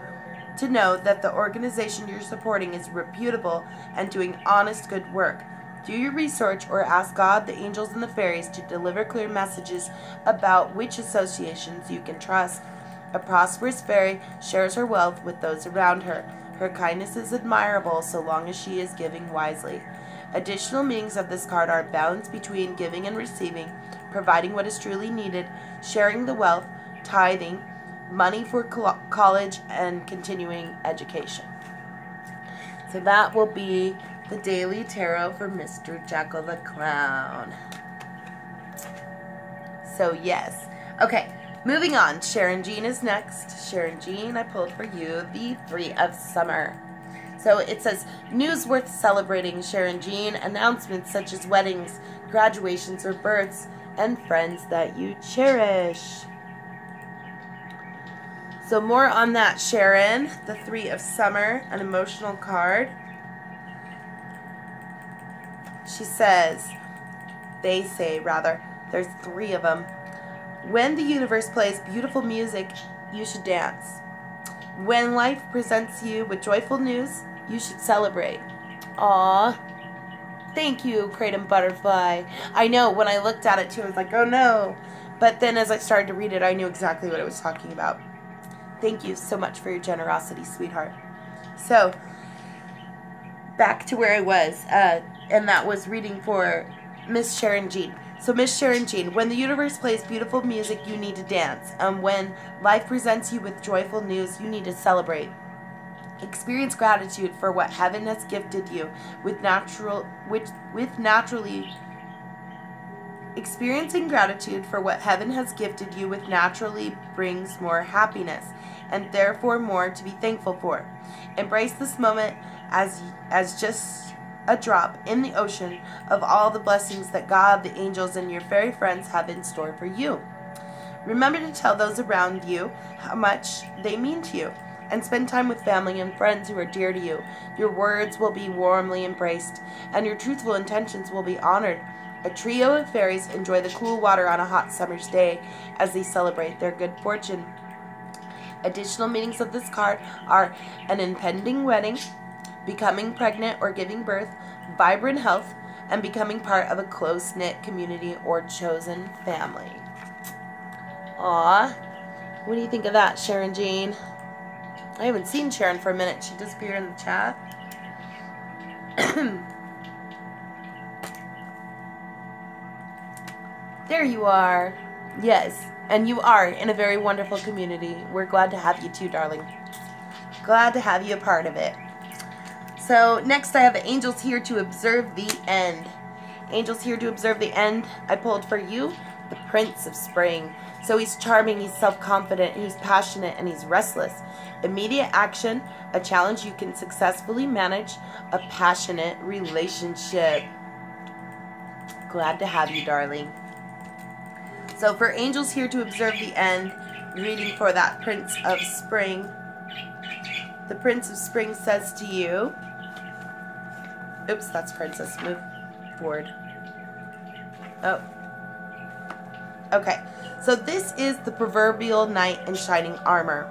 to know that the organization you're supporting is reputable and doing honest, good work. Do your research or ask God, the angels, and the fairies to deliver clear messages about which associations you can trust. A prosperous fairy shares her wealth with those around her. Her kindness is admirable so long as she is giving wisely. Additional meanings of this card are balance between giving and receiving, providing what is truly needed, sharing the wealth, tithing, money for college, and continuing education. So that will be the Daily Tarot for Mr. Jackal the Clown. So yes. Okay, moving on. Sharon Jean is next. Sharon Jean, I pulled for you the 3 of Summer. So it says, news worth celebrating, Sharon Jean, announcements such as weddings, graduations, or births, and friends that you cherish. So more on that, Sharon. The 3 of Summer, an emotional card. She says, they say, rather, there's 3 of them. When the universe plays beautiful music, you should dance. When life presents you with joyful news, you should celebrate. Aww. Thank you, Kratom Butterfly. I know, when I looked at it too, I was like, oh no. But then as I started to read it, I knew exactly what it was talking about. Thank you so much for your generosity, sweetheart. So, back to where I was, and that was reading for Miss Sharon Jean. So, Miss Sharon Jean, when the universe plays beautiful music, you need to dance. And when life presents you with joyful news, you need to celebrate. Experience gratitude for what heaven has gifted you Experiencing gratitude for what heaven has gifted you with naturally brings more happiness, and therefore more to be thankful for. Embrace this moment as just a drop in the ocean of all the blessings that God, the angels, and your fairy friends have in store for you. Remember to tell those around you how much they mean to you, and spend time with family and friends who are dear to you. Your words will be warmly embraced, and your truthful intentions will be honored. A trio of fairies enjoy the cool water on a hot summer's day as they celebrate their good fortune. Additional meanings of this card are an impending wedding, becoming pregnant or giving birth, vibrant health, and becoming part of a close-knit community or chosen family. Aww. What do you think of that, Sharon Jean? I haven't seen Sharon for a minute. She disappeared in the chat. There you are. Yes, and you are in a very wonderful community. We're glad to have you too, darling. Glad to have you a part of it. So next I have the angels here to observe the end. Angels here to observe the end. I pulled for you the Prince of Spring. So he's charming, he's self-confident, he's passionate, and he's restless. Immediate action, a challenge you can successfully manage, a passionate relationship. Glad to have you, darling. So for angels here to observe the end, reading for that Prince of Spring. The Prince of Spring says to you, oops, that's Princess, move forward. Oh. Okay, so this is the proverbial knight in shining armor,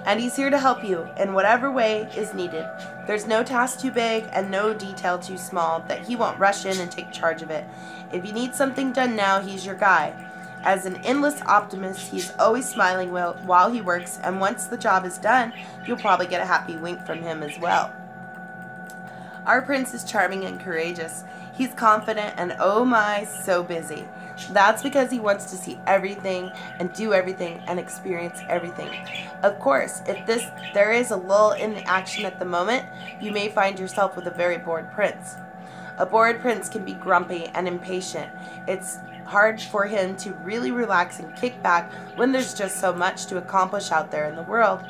and he's here to help you in whatever way is needed. There's no task too big and no detail too small that he won't rush in and take charge of it. If you need something done now, he's your guy. As an endless optimist, he's always smiling while he works, and once the job is done, you'll probably get a happy wink from him as well. Our prince is charming and courageous. He's confident and oh my, so busy. That's because he wants to see everything and do everything and experience everything. Of course, if there is a lull in the action at the moment, you may find yourself with a very bored prince. A bored prince can be grumpy and impatient. It's hard for him to really relax and kick back when there's just so much to accomplish out there in the world.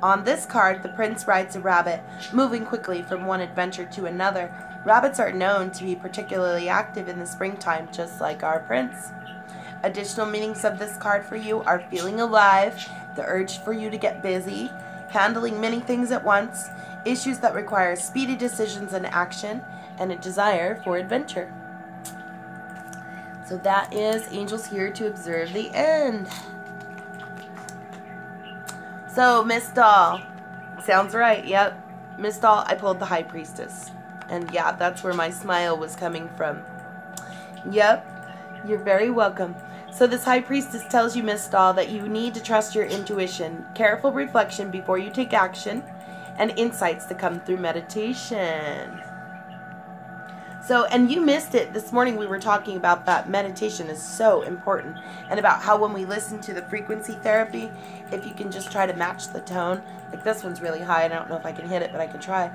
On this card, the prince rides a rabbit, moving quickly from one adventure to another. Rabbits are known to be particularly active in the springtime, just like our prince. Additional meanings of this card for you are feeling alive, the urge for you to get busy, handling many things at once, issues that require speedy decisions and action, and a desire for adventure. So that is angels here to observe the end. So, Miss Doll. Sounds right, yep. Miss Doll, I pulled the High Priestess. And yeah, that's where my smile was coming from. Yep, you're very welcome. So this High Priestess tells you, Miss Doll, that you need to trust your intuition, careful reflection before you take action, and insights to come through meditation. So, and you missed it. This morning we were talking about that meditation is so important, and about how when we listen to the frequency therapy, if you can just try to match the tone, like this one's really high, and I don't know if I can hit it, but I can try.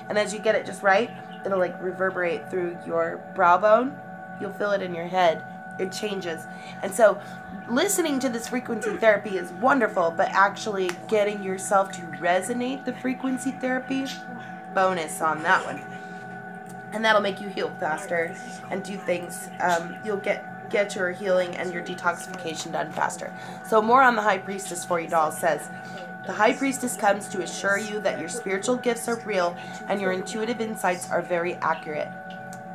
And as you get it just right, it'll like reverberate through your brow bone. You'll feel it in your head. It changes. And so listening to this frequency therapy is wonderful, but actually getting yourself to resonate the frequency therapy, bonus on that one. And that'll make you heal faster and do things. You'll get your healing and your detoxification done faster. So more on the High Priestess for you, doll. Says, the High Priestess comes to assure you that your spiritual gifts are real and your intuitive insights are very accurate.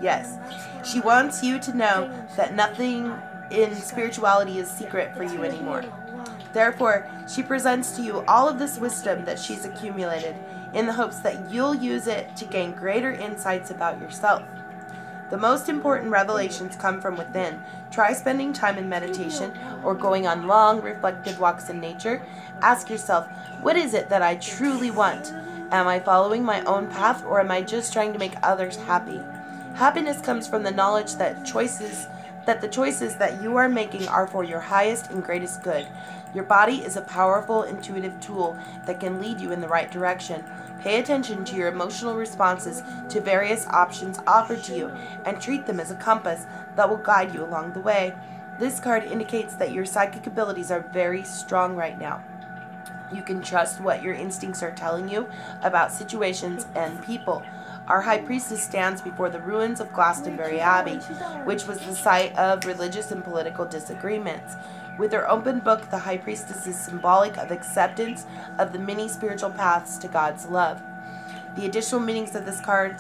Yes, she wants you to know that nothing in spirituality is secret for you anymore. Therefore, she presents to you all of this wisdom that she's accumulated in the hopes that you'll use it to gain greater insights about yourself. The most important revelations come from within. Try spending time in meditation or going on long, reflective walks in nature. Ask yourself, what is it that I truly want? Am I following my own path, or am I just trying to make others happy? Happiness comes from the knowledge that the choices that you are making are for your highest and greatest good. Your body is a powerful, intuitive tool that can lead you in the right direction. Pay attention to your emotional responses to various options offered to you and treat them as a compass that will guide you along the way. This card indicates that your psychic abilities are very strong right now. You can trust what your instincts are telling you about situations and people. Our High Priestess stands before the ruins of Glastonbury Abbey, which was the site of religious and political disagreements. With her open book, the High Priestess is symbolic of acceptance of the many spiritual paths to God's love. The additional meanings of this card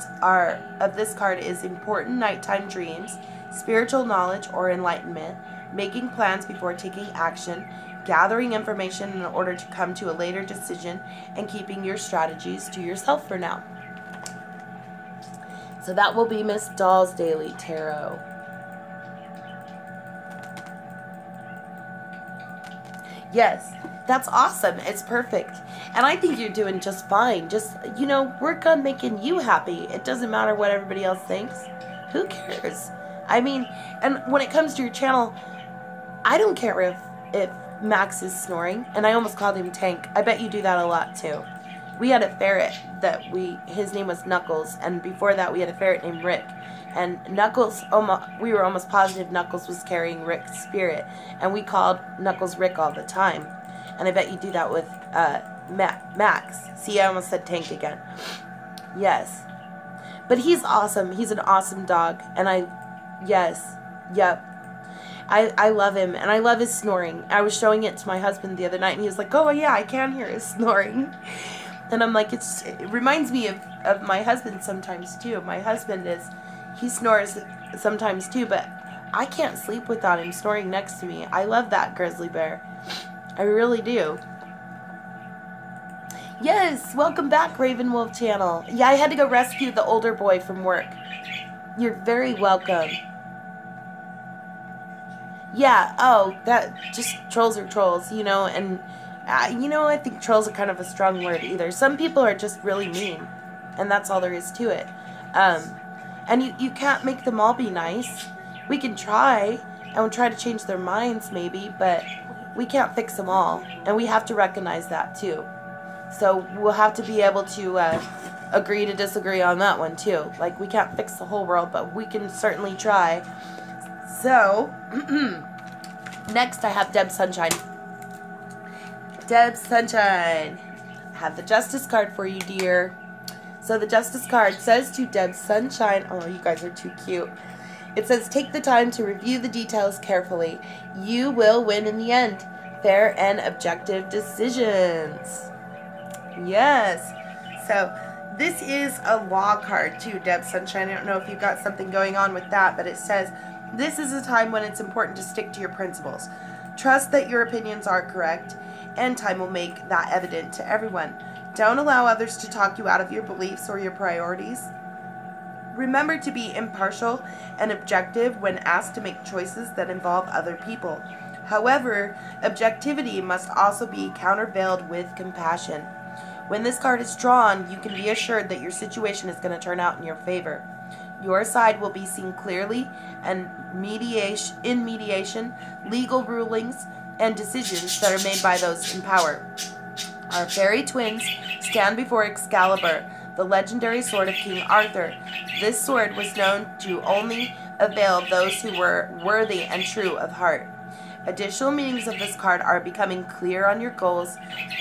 is important nighttime dreams, spiritual knowledge or enlightenment, making plans before taking action, gathering information in order to come to a later decision, and keeping your strategies to yourself for now. So that will be Miss Doll's Daily Tarot. Yes, that's awesome. It's perfect. And I think you're doing just fine. Just, work on making you happy. It doesn't matter what everybody else thinks. Who cares? I mean, and when it comes to your channel, I don't care if Max is snoring, and I almost called him Tank. I bet you do that a lot too. We had a ferret that his name was Knuckles, and before that we had a ferret named Rick. And Knuckles, we were almost positive Knuckles was carrying Rick's spirit, and we called Knuckles Rick all the time. And I bet you do that with Max. See, I almost said Tank again. Yes. But he's awesome. He's an awesome dog. And yep. I love him, and I love his snoring. I was showing it to my husband the other night, and he was like, oh, yeah, I can hear his snoring. And I'm like, it reminds me of my husband sometimes, too. My husband he snores sometimes, too, but I can't sleep without him snoring next to me. I love that grizzly bear. I really do. Yes, welcome back, Raven Wolf Channel. Yeah, I had to go rescue the older boy from work. You're very welcome. Yeah, just trolls are trolls, and, I think trolls are kind of a strong word either. Some people are just really mean, and that's all there is to it. And you can't make them all be nice. We can try, and we'll try to change their minds maybe, but we can't fix them all, and we have to recognize that too. So we'll have to be able to agree to disagree on that one too. Like, we can't fix the whole world, but we can certainly try. So, next I have Deb Sunshine. Deb Sunshine. I have the Justice card for you, dear. So the Justice card says to Deb Sunshine, oh, you guys are too cute. It says, take the time to review the details carefully. You will win in the end. Fair and objective decisions. Yes. So, this is a law card too, Deb Sunshine. I don't know if you've got something going on with that, but it says, this is a time when it's important to stick to your principles. Trust that your opinions are correct, and time will make that evident to everyone. Don't allow others to talk you out of your beliefs or your priorities. Remember to be impartial and objective when asked to make choices that involve other people. However, objectivity must also be countervailed with compassion. When this card is drawn, you can be assured that your situation is going to turn out in your favor. Your side will be seen clearly, and in mediation, legal rulings, and decisions that are made by those in power. Our fairy twins stand before Excalibur, the legendary sword of King Arthur. This sword was known to only avail those who were worthy and true of heart. Additional meanings of this card are becoming clear on your goals,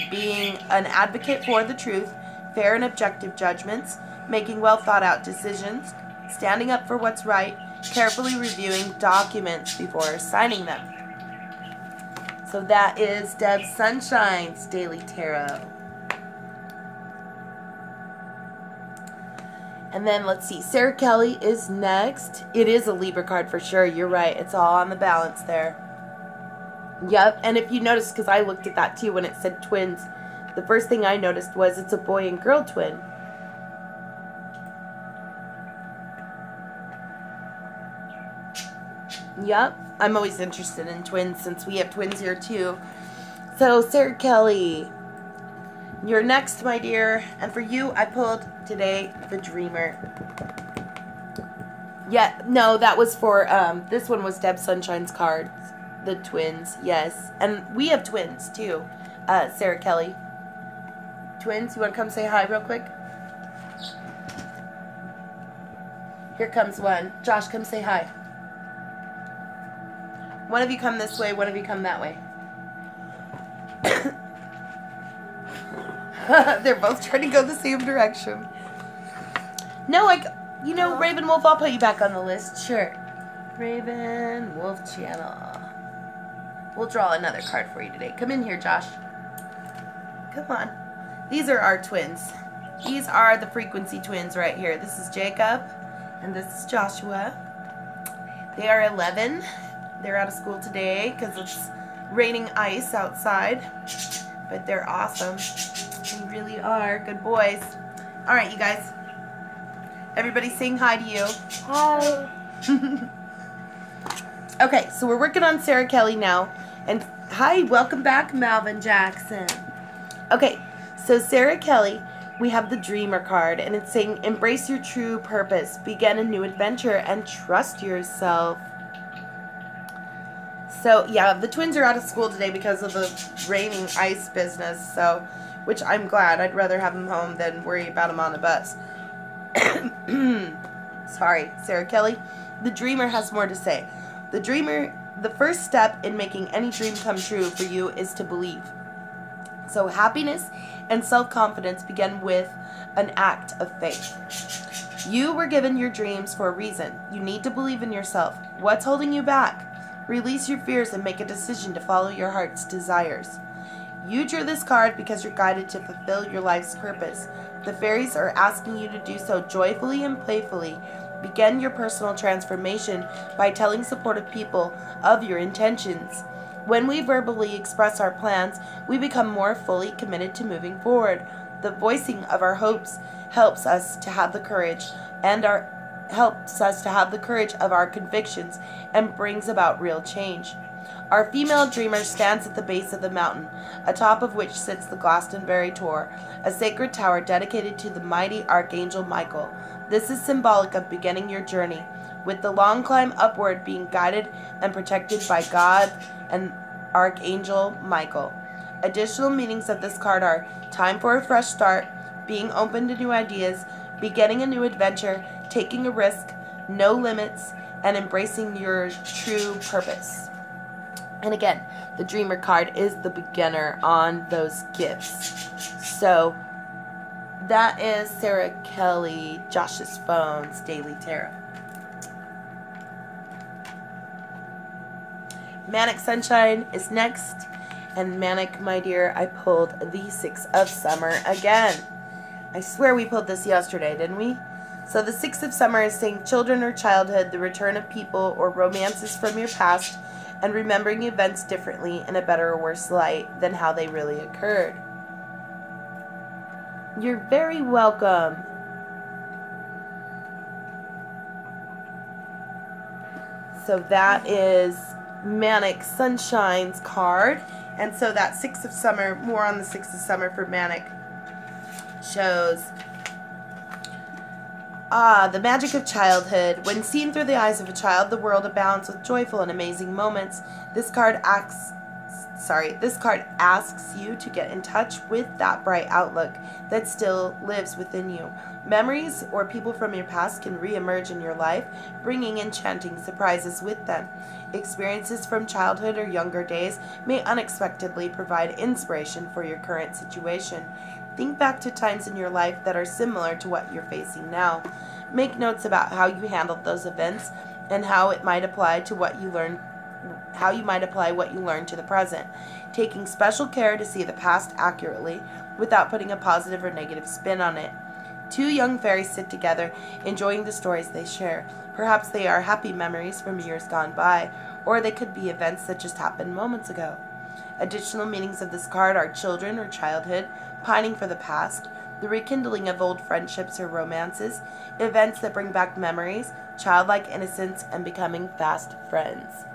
being an advocate for the truth, fair and objective judgments, making well thought out decisions, standing up for what's right, carefully reviewing documents before signing them. So that is Deb Sunshine's Daily Tarot. And then let's see, Sarah Kelly is next. It is a Libra card for sure. You're right. It's all on the balance there. Yep. And if you notice, because I looked at that too when it said twins, the first thing I noticed was it's a boy and girl twin. Yep. I'm always interested in twins since we have twins here too. So Sarah Kelly, you're next, my dear. And for you, I pulled today the Dreamer. Yeah, no, that was for, this one was Deb Sunshine's card. The twins, yes. And we have twins too, Sarah Kelly. Twins, you want to come say hi real quick? Here comes one. Josh, come say hi. One of you come this way, one of you come that way. They're both trying to go the same direction. No, Raven Wolf, I'll put you back on the list. Sure. Raven Wolf Channel. We'll draw another card for you today. Come in here, Josh. Come on. These are our twins. These are the frequency twins right here. This is Jacob, and this is Joshua. They are 11. They're out of school today because it's raining ice outside. But they're awesome. They really are good boys. All right, you guys. Everybody saying hi to you. Hi. Okay, so we're working on Sarah Kelly now. And hi, welcome back, Malvin Jackson. Okay, so Sarah Kelly, we have the Dreamer card. And it's saying, embrace your true purpose. Begin a new adventure and trust yourself. So, yeah, the twins are out of school today because of the raining ice business, so, which I'm glad. I'd rather have them home than worry about them on a bus. Sorry, Sarah Kelly. The dreamer has more to say. The first step in making any dream come true for you is to believe. So happiness and self-confidence begin with an act of faith. You were given your dreams for a reason. You need to believe in yourself. What's holding you back? Release your fears and make a decision to follow your heart's desires. You drew this card because you're guided to fulfill your life's purpose. The fairies are asking you to do so joyfully and playfully. Begin your personal transformation by telling supportive people of your intentions. When we verbally express our plans, we become more fully committed to moving forward. The voicing of our hopes helps us to have the courage of our convictions and brings about real change. Our female dreamer stands at the base of the mountain, atop of which sits the Glastonbury Tor, a sacred tower dedicated to the mighty Archangel Michael. This is symbolic of beginning your journey, with the long climb upward being guided and protected by God and Archangel Michael. Additional meanings of this card are time for a fresh start, being open to new ideas, beginning a new adventure, taking a risk, no limits, and embracing your true purpose. And again, the Dreamer card is the beginner on those gifts. So that is Sarah Kelly, Josh's Phone's Daily Tarot. Manic Sunshine is next. And Manic, my dear, I pulled the Six of Summer again. I swear we pulled this yesterday, didn't we? So the Six of Summer is saying children or childhood, the return of people or romances from your past, and remembering events differently in a better or worse light than how they really occurred. You're very welcome. So that is Manic Sunshine's card. And so that Six of Summer, more on the Six of Summer for Manic, shows the magic of childhood. When seen through the eyes of a child, the world abounds with joyful and amazing moments. This card asks you to get in touch with that bright outlook that still lives within you. Memories or people from your past can re-emerge in your life, bringing enchanting surprises with them. Experiences from childhood or younger days may unexpectedly provide inspiration for your current situation. Think back to times in your life that are similar to what you're facing now. Make notes about how you handled those events and how it might apply to what you learned. How you might apply what you learned to the present, taking special care to see the past accurately without putting a positive or negative spin on it. Two young fairies sit together, enjoying the stories they share. Perhaps they are happy memories from years gone by, or they could be events that just happened moments ago. Additional meanings of this card are children or childhood, pining for the past, the rekindling of old friendships or romances, events that bring back memories, childlike innocence, and becoming fast friends.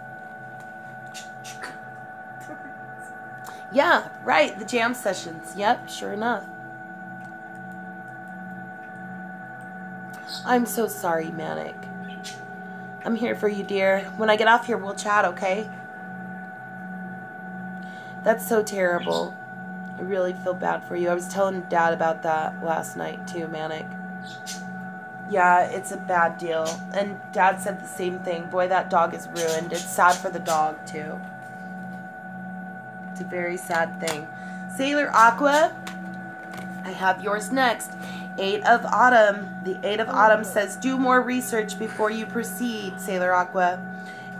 Yeah, right, the jam sessions. Yep, sure enough. I'm so sorry, Manic. I'm here for you, dear. When I get off here, we'll chat, okay? That's so terrible. I really feel bad for you. I was telling Dad about that last night, too, Manic. Yeah, it's a bad deal. And Dad said the same thing. Boy, that dog is ruined. It's sad for the dog, too. It's a very sad thing. Sailor Aqua, I have yours next. Eight of Autumn. The Eight of Autumn says, do more research before you proceed, Sailor Aqua.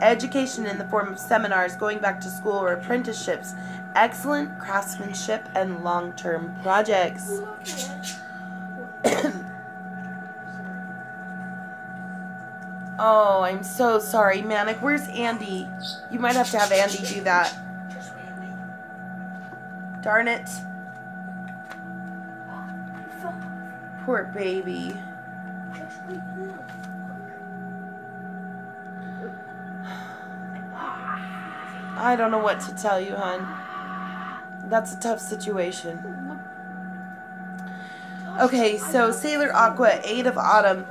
Education in the form of seminars, going back to school, or apprenticeships. Excellent craftsmanship and long-term projects. Oh, I'm so sorry, Manic. Where's Andy? You might have to have Andy do that. Darn it. Poor baby. I don't know what to tell you, hon. That's a tough situation. Okay, so Sailor Aqua, Eight of Autumn.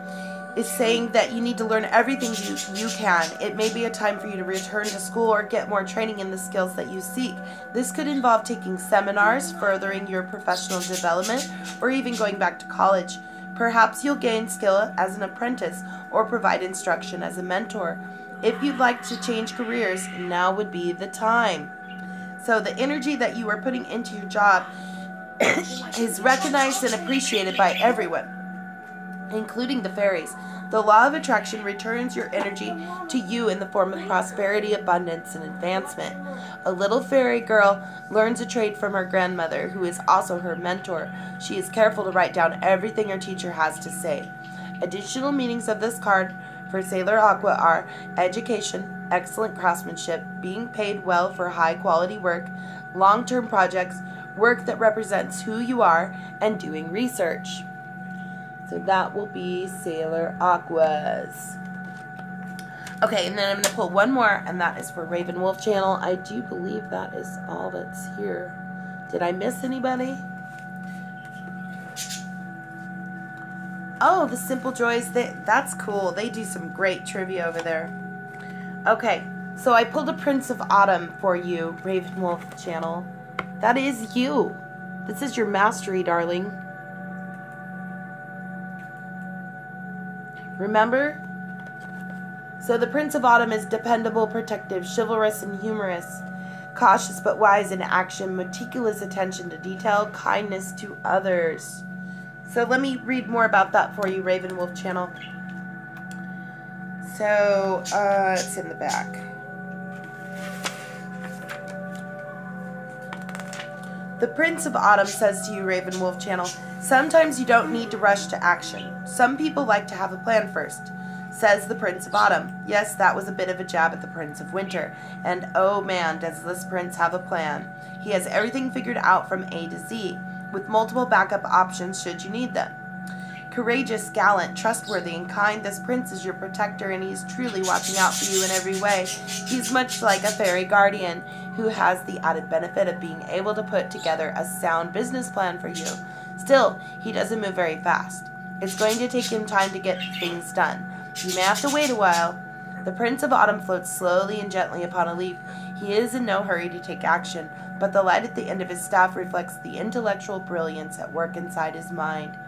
is saying that you need to learn everything you can. It may be a time for you to return to school or get more training in the skills that you seek. This could involve taking seminars, furthering your professional development, or even going back to college. Perhaps you'll gain skill as an apprentice or provide instruction as a mentor. If you'd like to change careers, now would be the time. So the energy that you are putting into your job is recognized and appreciated by everyone, including the fairies. The law of attraction returns your energy to you in the form of prosperity, abundance, and advancement. A little fairy girl learns a trade from her grandmother, who is also her mentor. She is careful to write down everything her teacher has to say. Additional meanings of this card for Sailor Aqua are education, excellent craftsmanship, being paid well for high-quality work, long-term projects, work that represents who you are, and doing research. So that will be Sailor Aqua's. Okay, and then I'm going to pull one more, and that is for Raven Wolf Channel. I do believe that is all that's here. Did I miss anybody? Oh, the Simple Joys. That's cool. They do some great trivia over there. Okay, so I pulled a Prince of Autumn for you, Raven Wolf Channel. That is you. This is your mastery, darling. Remember? So the Prince of Autumn is dependable, protective, chivalrous, and humorous. Cautious but wise in action, meticulous attention to detail, kindness to others. So let me read more about that for you, Raven Wolf Channel. So, it's in the back. The Prince of Autumn says to you, Raven Wolf Channel, sometimes you don't need to rush to action. Some people like to have a plan first, says the Prince of Autumn. Yes, that was a bit of a jab at the Prince of Winter. And oh man, does this prince have a plan. He has everything figured out from A to Z, with multiple backup options should you need them. Courageous, gallant, trustworthy, and kind, this prince is your protector, and he's truly watching out for you in every way. He's much like a fairy guardian who has the added benefit of being able to put together a sound business plan for you. Still, he doesn't move very fast. It's going to take him time to get things done. You may have to wait a while. The Prince of Autumn floats slowly and gently upon a leaf. He is in no hurry to take action, but the light at the end of his staff reflects the intellectual brilliance at work inside his mind.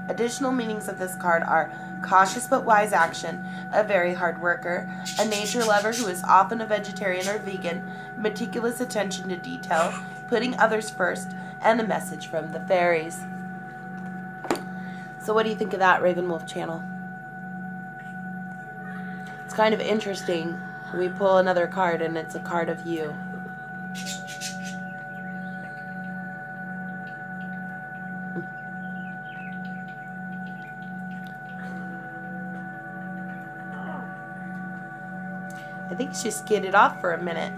Additional meanings of this card are cautious but wise action, a very hard worker, a nature lover who is often a vegetarian or vegan, meticulous attention to detail, putting others first, and a message from the fairies. So what do you think of that, Raven Wolf Channel? It's kind of interesting. We pull another card and it's a card of you. I think she skidded off for a minute.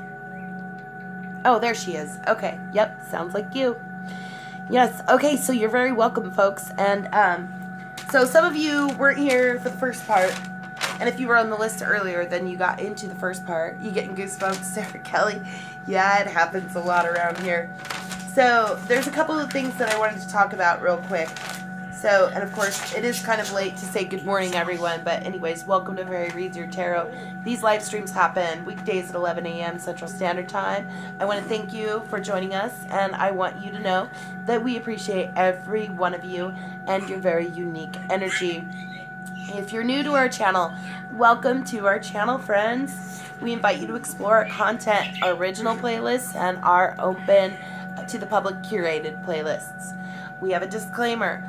Oh, there she is. Okay. Yep. Sounds like you. Yes. Okay. So you're very welcome, folks. And so some of you weren't here for the first part. And if you were on the list earlier, then you got into the first part. You getting goosebumps, Sarah Kelly? Yeah, it happens a lot around here. So there's a couple of things that I wanted to talk about real quick. So, and of course, it is kind of late to say good morning, everyone. But anyways, welcome to Fairy Reads Your Tarot. These live streams happen weekdays at 11 a.m. Central Standard Time. I want to thank you for joining us. And I want you to know that we appreciate every one of you and your very unique energy. If you're new to our channel, welcome to our channel, friends. We invite you to explore our content, our original playlists, and our open to the public curated playlists. We have a disclaimer.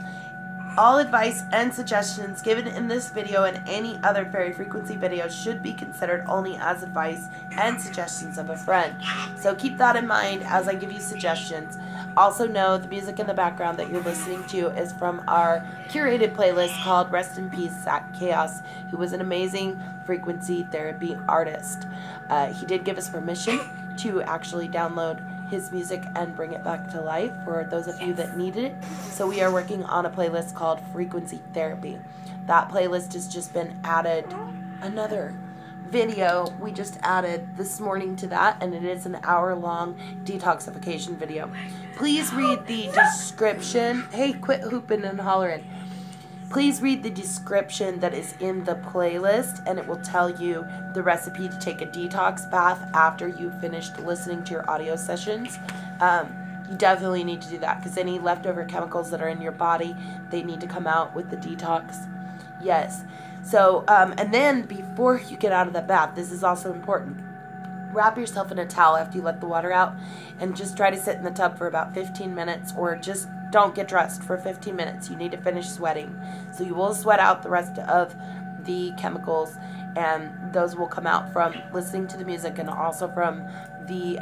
All advice and suggestions given in this video and any other fairy frequency videos should be considered only as advice and suggestions of a friend. So keep that in mind as I give you suggestions. Also know the music in the background that you're listening to is from our curated playlist called Rest in Peace, Zach Chaos, who was an amazing frequency therapy artist. He did give us permission to actually download his music and bring it back to life for those of you that needed it. So we are working on a playlist called Frequency Therapy. That playlist has just been added. Another video we just added this morning to that, and it is an hour-long detoxification video. Please read the description. Hey, quit hooping and hollering. Please read the description that is in the playlist, and it will tell you the recipe to take a detox bath after you've finished listening to your audio sessions. You definitely need to do that because any leftover chemicals that are in your body, they need to come out with the detox. Yes. So, and then before you get out of the bath, this is also important. Wrap yourself in a towel after you let the water out and just try to sit in the tub for about 15 minutes, or just don't get dressed for 15 minutes. You need to finish sweating. So you will sweat out the rest of the chemicals, and those will come out from listening to the music and also from the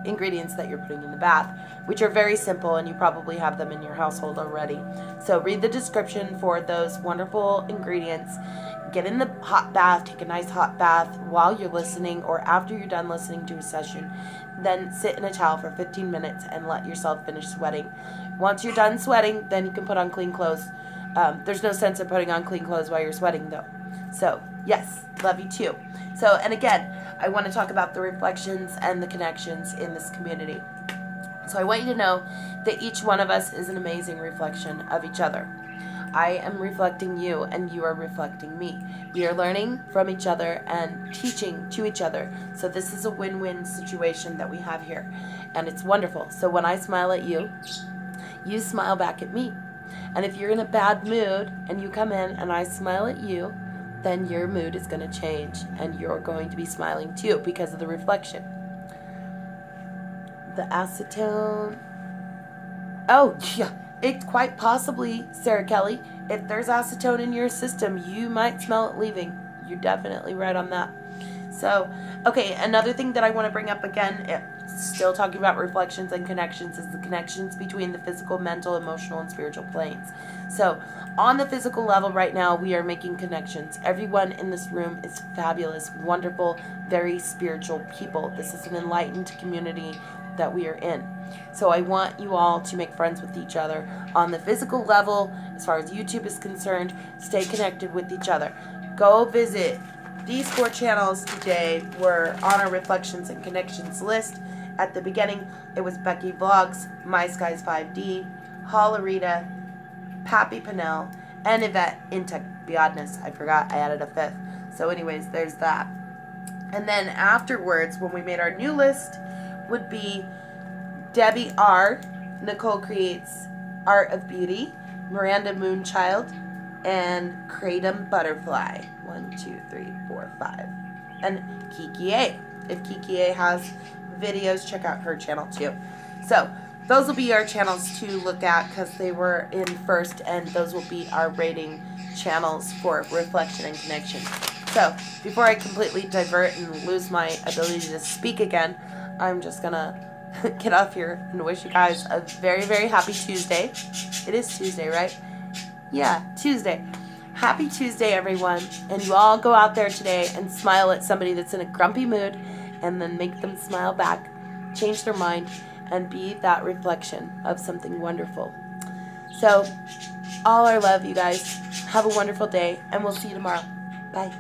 ingredients that you're putting in the bath, which are very simple, and you probably have them in your household already. So read the description for those wonderful ingredients. Get in the hot bath, take a nice hot bath while you're listening or after you're done listening to a session. Then sit in a towel for 15 minutes and let yourself finish sweating. Once you're done sweating, then you can put on clean clothes. There's no sense in putting on clean clothes while you're sweating, though. So, yes, love you too. So, and again, I want to talk about the reflections and the connections in this community. So I want you to know that each one of us is an amazing reflection of each other. I am reflecting you, and you are reflecting me. We are learning from each other and teaching to each other. So this is a win-win situation that we have here, and it's wonderful. So when I smile at you, you smile back at me. And if you're in a bad mood and you come in and I smile at you, then your mood is going to change, and you're going to be smiling too because of the reflection. The acetone. Oh, yeah. It's quite possibly, Sarah Kelly, if there's acetone in your system, you might smell it leaving. You're definitely right on that. So, okay, another thing that I want to bring up again, still talking about reflections and connections, is the connections between the physical, mental, emotional, and spiritual planes. So, on the physical level right now, we are making connections. Everyone in this room is fabulous, wonderful, very spiritual people. This is an enlightened community that we are in. So I want you all to make friends with each other on the physical level. As far as YouTube is concerned, stay connected with each other. Go visit these 4 channels today. Were on our Reflections and Connections list. At the beginning, it was Becky Vlogs, My Skies 5D, Hollerita, Pappy Pinnell, and Yvette Intech Beyondness. I forgot I added a 5th. So anyways, there's that. And then afterwards, when we made our new list, would be Debbie R., Nicole Creates Art of Beauty, Miranda Moonchild, and Kratom Butterfly. 1, 2, 3, 4, 5. And Kiki A. If Kiki A has videos, check out her channel too. So those will be our channels to look at because they were in first, and those will be our rating channels for reflection and connection. So before I completely divert and lose my ability to speak again, I'm just gonna get off here and wish you guys a very, very happy Tuesday. It is Tuesday, right? Yeah, Tuesday. Happy Tuesday, everyone. And you all go out there today and smile at somebody that's in a grumpy mood, and then make them smile back, change their mind, and be that reflection of something wonderful. So, all our love, you guys. Have a wonderful day, and we'll see you tomorrow. Bye.